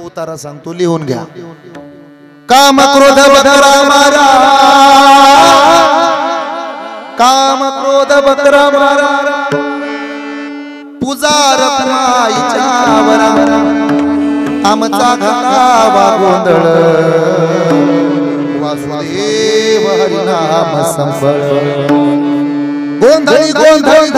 उतारा सांगतो, लिहून घ्या. काम क्रोध बकरा मारा, काम क्रोध बकरा मारा, पुजार माईच्या वरा, आमचा घालावा गोंधळ, वासुदेव हरिनाम संबळ, गोंधळी गोंधळी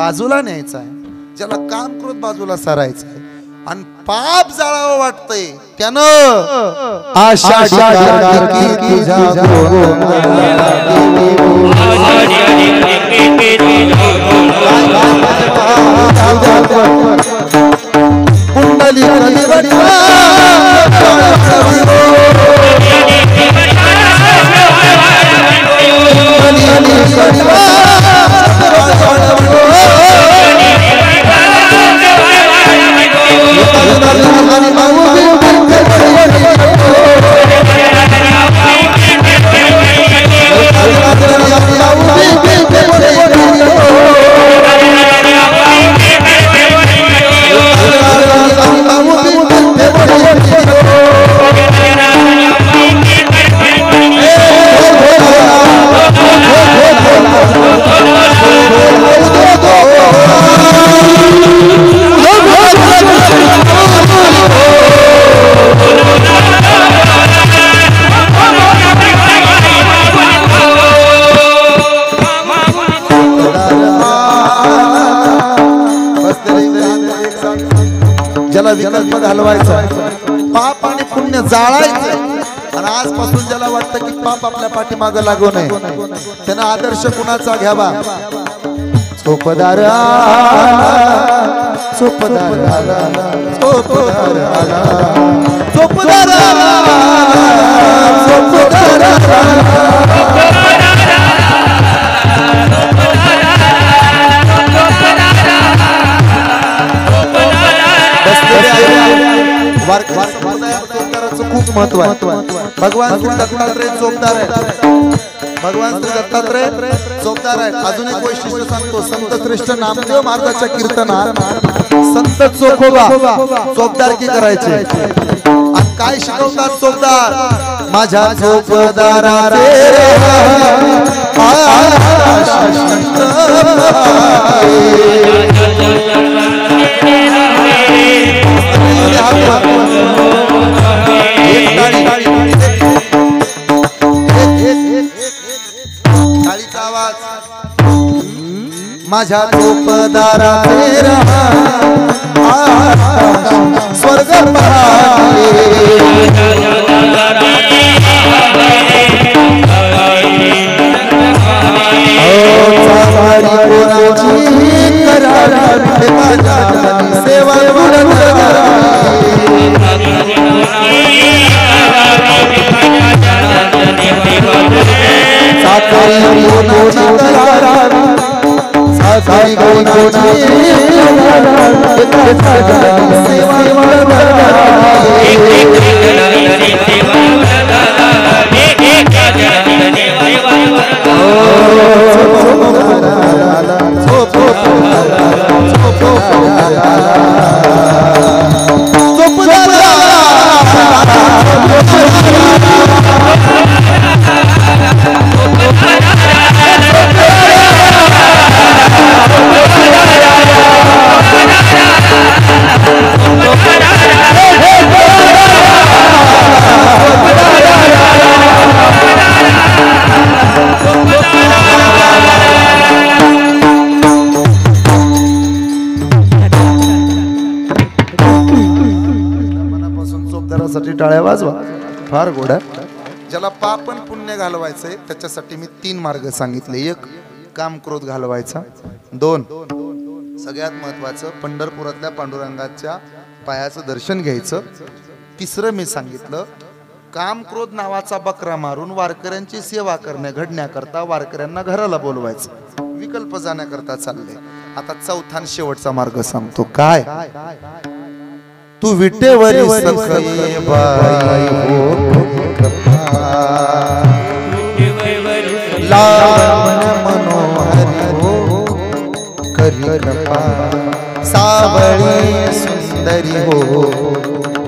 बाजूला न्यायचा आहे, ज्याला काम क्रोध बाजूला सारायचं आहे आणि पाप जाळावं वाटतंय त्यानं आषाढी कार्तिकी तुझ्या कुंडली ज्याला विकल्प घालवायचा, पाप आणि पुण्य जाळायचं आणि आजपासून ज्याला वाटतं की पाप आपल्या पाठीमागं लागू नये त्यानं आदर्श कुणाचा घ्यावा? चोपदार चोपदार चोपदार चोपदार खूप महत्व आहे. भगवान श्री दत्तात्रय चोपदार आहे. भगवान श्री दत्तात्रय चोपदार आहे. अजून एक वैशिष्ट्य सांगतो. संत श्रेष्ठ नामदेव महाराजाच्या कीर्तनात संत चोखोबा चोपदारकी करायचे आणि काय शिकवतात चोपदार? माझ्या चोपदाराचे टाळीचा आवाज. माझ्या चोपदाराचे स्वर्ग सेवा टाळ्या वाजवा. फार गोड आहे. ज्याला पाप आणि पुण्य घालवायचंय त्याच्यासाठी मी 3 मार्ग सांगितले. 1 काम क्रोध घालवायचा. 2 सगळ्यात महत्वाचं पंढरपुरातल्या पांडुरंगाच्या पायाचं दर्शन घ्यायचं. 3 मी सांगितलं काम क्रोध नावाचा बकरा मारून वारकऱ्यांची सेवा घडण्याकरता वारकऱ्यांना घराला बोलवायचं. विकल्प जाण्याकरता चालले. आता 4था शेवटचा मार्ग सांगतो. काय? तू विटेवरी सखये बाई हो लावण मनोहरी हो करी कृपा सावळी सुंदरी हो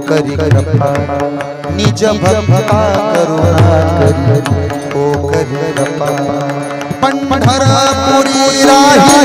करी कृपा निज भक्ता करुणा करी हो करी कृपा पंढरपुरी राही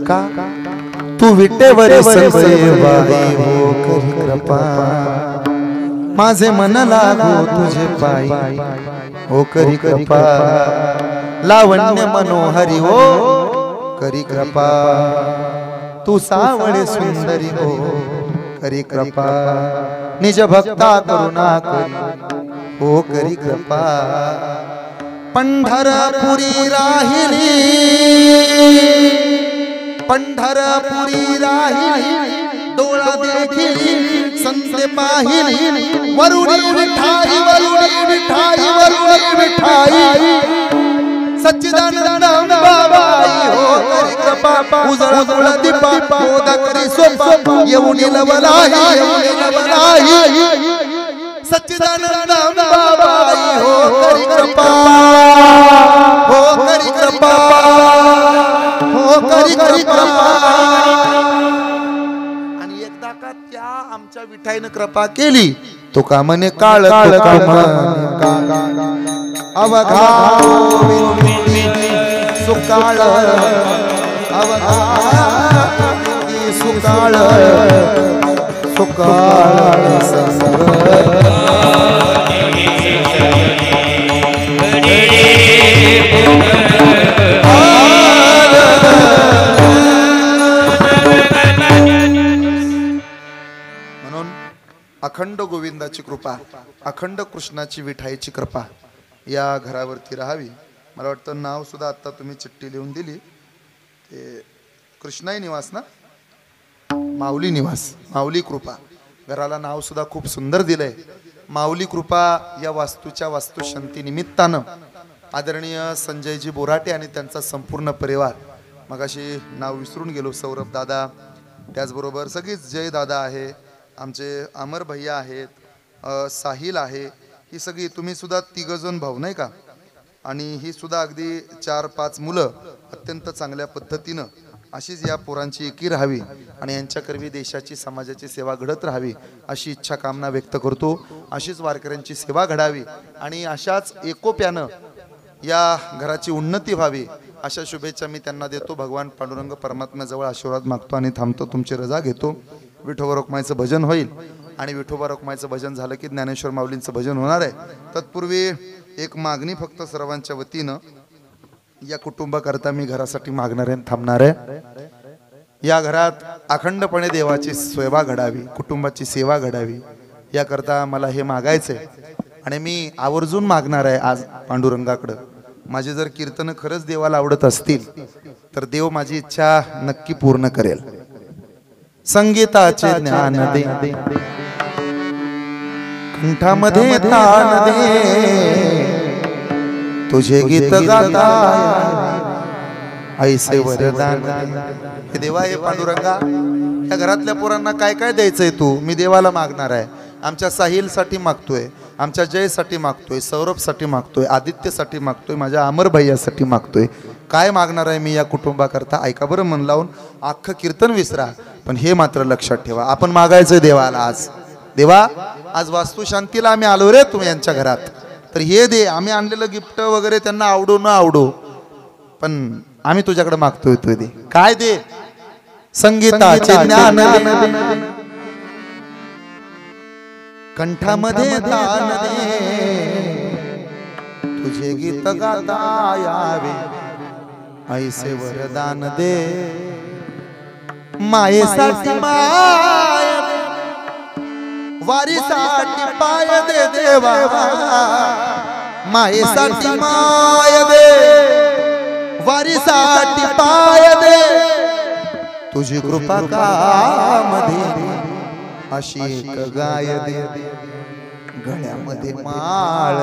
का तू विटेवर संसेवाई हो करी कृपा माझे मन लागो तुझे पायी हो करी कृपा लावण्य मनोहरी हो करी कृपा तू सावळे सुंदरी हो करी कृपा निज भक्ता करुणा करी हो करी कृपा पंढरपुरी राहिली पंढरपुरी राहिली डोळा देखिली संत पाहिली वरुणी विठाई वरुणी विठाई वरुणी विठाई सच्चिदानंद बाबाई हो करी कृपा उजळ उजळ दीपा बोधा करी सोपा येऊन लवलाई सच्चिदानंद बाबाई हो करी कृपा हो करी कृपा हो करी कृपा आणि एकदा का त्या आमच्या विठाईने कृपा केली तो का म्हणे काळ अवघा सुकाळ अवघा सुकाळ सुकाळ म्हणून अखंड गोविंदाची कृपा अखंड कृष्णाची विठाईची कृपा या घरावरती राहावी. मला वाटतं नाव सुद्धा आता तुम्ही चिठ्ठी लिहून दिली ते कृष्णाई निवास ना माऊली निवास माऊली कृपा घराला नाव सुद्धा खूप सुंदर दिलंय. माऊली कृपा या वास्तूच्या वास्तुशांती निमित्तानं आदरणीय संजयजी बोराटे आणि त्यांचा संपूर्ण परिवार मगाशी नाव विसरून गेलो सौरभ दादा त्याचबरोबर सगळीच जय दादा आहे आमचे अमर भैया आहेत साहिल आहे ही सगळी तुम्ही सुद्धा तिघजण भाऊ नाही का आणि ही सुद्धा अगदी 4-5 मुलं अत्यंत चांगल्या पद्धतीनं अशीच या पोरांची एकी राहावी आणि यांच्याकरवी देशाची समाजाची सेवा घडत राहावी अशी इच्छा कामना व्यक्त करतो. अशीच वारकऱ्यांची सेवा घडावी आणि अशाच एकोप्यानं या घराची उन्नती व्हावी अशा शुभेच्छा मी त्यांना देतो. भगवान पांडुरंग परमात्म्याजवळ आशीर्वाद मागतो आणि थांबतो. तुमची रजा घेतो. विठोबा रखुमाईचं भजन होईल आणि विठोबा रखुमाईचं भजन झालं की ज्ञानेश्वर माऊलींचं भजन होणार आहे. तत्पूर्वी एक मागणी फक्त सर्वांच्या वतीनं या कुटुंबाकरता मी घरासाठी मागणार आहे थांबणार आहे. या घरात अखंडपणे देवाची सेवा घडावी कुटुंबाची सेवा घडावी याकरता मला हे मागायचंय आणि मी आवर्जून मागणार आहे आज पांडुरंगाकडं. माझे जर कीर्तन खरंच देवाला आवडत असतील तर देव माझी इच्छा नक्की पूर्ण करेल. संगीताचे ज्ञान दे कंठामध्ये तान दे तुझे गीत गाता ऐसे वरदान हे देवा हे पांडुरंगा या घरातल्या पोरांना काय काय द्यायचंय तू मी देवाला मागणार आहे. आमच्या साहिलसाठी मागतोय आमच्या जयसाठी मागतोय सौरभसाठी मागतोय आदित्यसाठी मागतोय माझ्या अमर भैयासाठी मागतोय. काय मागणार आहे मी या कुटुंबाकरता ऐका बरं मन लावून. अख्खं कीर्तन विसरा पण हे मात्र लक्षात ठेवा आपण मागायचंय देवाला आज. देवा आज वास्तुशांतीला आम्ही आलो रे तुम्ही यांच्या घरात तर हे दे. आम्ही आणलेलं गिफ्ट वगैरे त्यांना आवडो न आवडो पण आम्ही तुझ्याकडे मागतोय तू दे. काय दे संगीताचे ज्ञान कंठामध्ये तान दे तुझे गीत गाता यावे ऐसे वरदान दे मायेसाठी माय वारीसाठी पाय दे देवा मायेसाठी माय दे वारीसाठी पाय दे तुझी कृपा कामध्ये अशी एक गाय दे गळ्यामध्ये माळ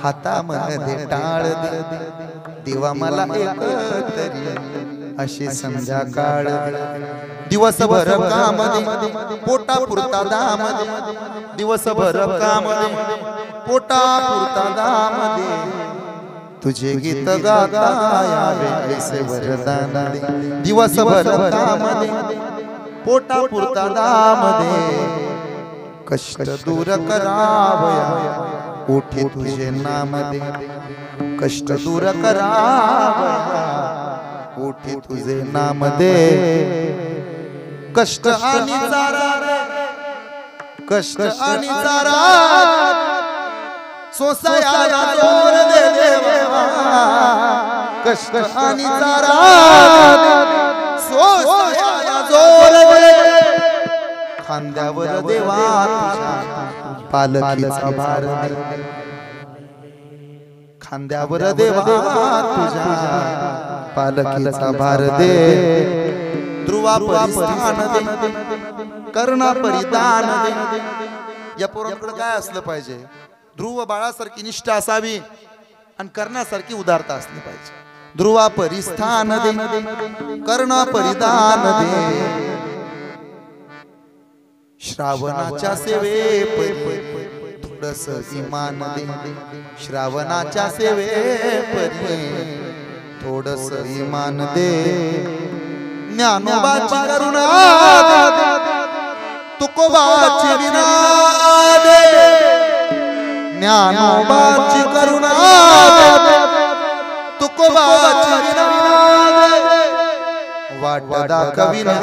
हातामध्ये टाळ दे देवा मला एक तरी अशी संध्याकाळ दिवसभर कामध्ये पोटा पुरता दामध्ये दिवसभर कामध्ये पोटा पुरता दामध्ये तुझे गीत गाता यावे ऐसे वरदान दे दिवसभर कामध्ये पोटा पुरता दामध्ये कष्ट दूर करावया ओठे तुझे नाम दे कष्ट दूर करावया ओठी तुझे नाम दे कष्ट आणि चारा कष्ट आणि चारा सोसायाला जोर दे देवा कष्ट आणि चारा सोसायाला जोर दे खांद्यावर देवा तुझ्या पालखीचा भार दे खांद्यावर देवा तुझ्या पालखीचा भार दे ध्रुवा परिस्थान दे करुणा परिधान दे या पोरांकडे काय असलं पाहिजे ध्रुव बाळासारखी निष्ठा असावी आणि करण्यासारखी उदारता असली पाहिजे ध्रुवा परिस्थान दे करुणा परिधान दे श्रावणाच्या सेवे थोडस इमान दे श्रावणाच्या सेवे थोडस इमान दे ज्ञानोबाची करुणा तुकोबाची विना दे ज्ञानोबाची करुणा तुकोबाची विना दे वाट दाखविना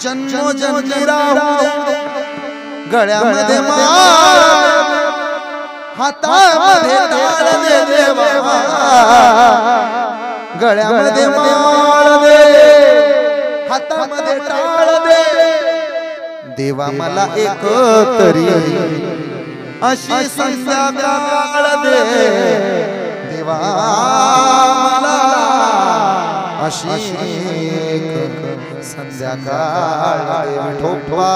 जन्मो जन्मी राहू गळ्यामध्ये माळ हातामध्ये टाळ दे देवा गळ्यामध्ये माळ दे हातामध्ये टाळ दे देवा मला एक तरी अशी संध्याकाळ दे देवा मला अशी संध्याकाळ ठोपा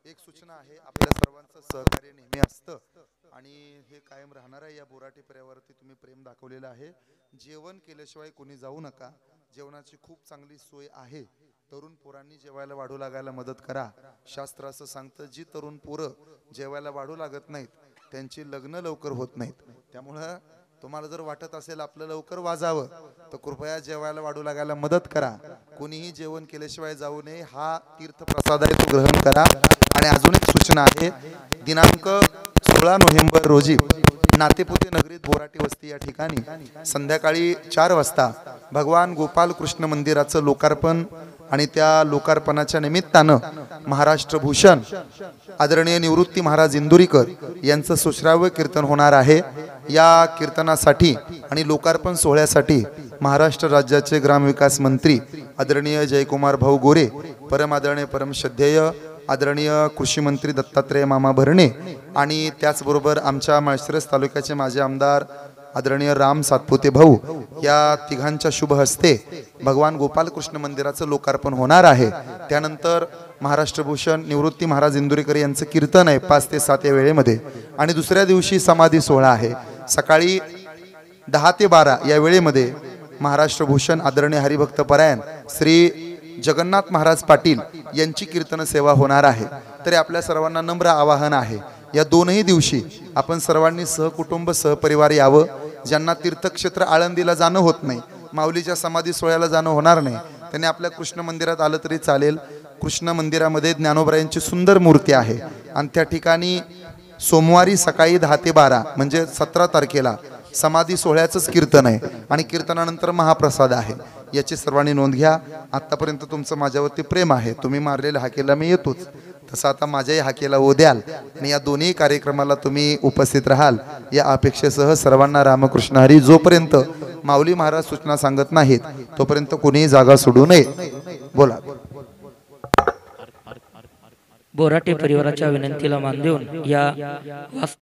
एक सूचना आहे आपल्या सर्वांचं सहकार्य नेहमी असतं आणि हे कायम राहणार आहे या बोराटी पर्यावरती तुम्ही प्रेम दाखवलेलं आहे जेवण केल्याशिवाय कोणी जाऊ नका जेवणाची खूप चांगली सोय आहे तरुण पोरांनी जेवायला वाढू लागायला मदत करा शास्त्र असं सांगतं जी तरुण पोरं जेवायला वाढू लागत नाहीत त्यांची लग्न लवकर होत नाहीत त्यामुळं तुम्हाला जर वाटत असेल आपलं लवकर वाजावं तर कृपया जेवायला वाढू लागायला मदत करा कोणीही जेवण केल्याशिवाय जाऊ नये हा तीर्थ प्रसाद आहे तो ग्रहण करा आणि अजून एक सूचना आहे दिनांक 16 नोव्हेंबर रोजी नातेपुते नगरीत बोराटी वस्ती या ठिकाणी संध्याकाळी 4 वाजता भगवान गोपाल कृष्ण मंदिराचं लोकार्पण आणि त्या लोकार्पणाच्या निमित्तानं महाराष्ट्र भूषण आदरणीय निवृत्ती महाराज इंदुरीकर यांचं सुश्राव्य कीर्तन होणार आहे या कीर्तनासाठी आणि लोकार्पण सोहळ्यासाठी महाराष्ट्र राज्याचे ग्रामविकास मंत्री आदरणीय जयकुमार भाऊ गोरे परम आदरणीय परम श्रद्धेय आदरणीय कृषी मंत्री दत्तात्रय मामा भरणे आणि त्याचबरोबर आमच्या माळशिरस तालुक्याचे माजी आमदार आदरणीय राम सातपुते भाऊ या तिघांच्या शुभ हस्ते भगवान गोपाल कृष्ण मंदिराचं लोकार्पण होणार आहे त्यानंतर महाराष्ट्र भूषण निवृत्ती महाराज इंदुरीकर यांचं कीर्तन आहे 5 ते 7 या वेळेमध्ये आणि दुसऱ्या दिवशी समाधी सोहळा आहे सकाळी 10 ते 12 या वेळेमध्ये महाराष्ट्र भूषण आदरणीय हरिभक्त परायण श्री जगन्नाथ महाराज पाटील यांची कीर्तन सेवा होणार आहे तरी आपल्या सर्वांना नम्र आवाहन आहे या दोनही दिवशी आपण सर्वांनी सहकुटुंब सहपरिवार यावं ज्यांना तीर्थक्षेत्र आळंदीला जाणं होत नाही माऊलीच्या समाधी सोहळ्याला जाणं होणार नाही त्यांनी आपल्या कृष्ण मंदिरात आलं तरी चालेल कृष्ण मंदिरामध्ये ज्ञानोबरायांची सुंदर मूर्ती आहे आणि त्या ठिकाणी सोमवारी सकाळी 10 ते 12 म्हणजे 17 तारखेला समाधी सोहळ्याचंच कीर्तन आहे आणि कीर्तनानंतर महाप्रसाद आहे याची सर्वांनी नोंद घ्या आतापर्यंत तुमचं माझ्यावरती प्रेम आहे तुम्ही मारलेल्या हाकेला मी येतोच तसं आता माझ्याही हाकेला ओ द्याल आणि या दोन्ही कार्यक्रमाला तुम्ही उपस्थित राहाल या अपेक्षेसह सर्वांना रामकृष्ण हरी जोपर्यंत माऊली महाराज सूचना सांगत नाहीत तोपर्यंत कोणीही जागा सोडू नये बोला बोराटे परिवाराच्या विनंतीला मान देऊन या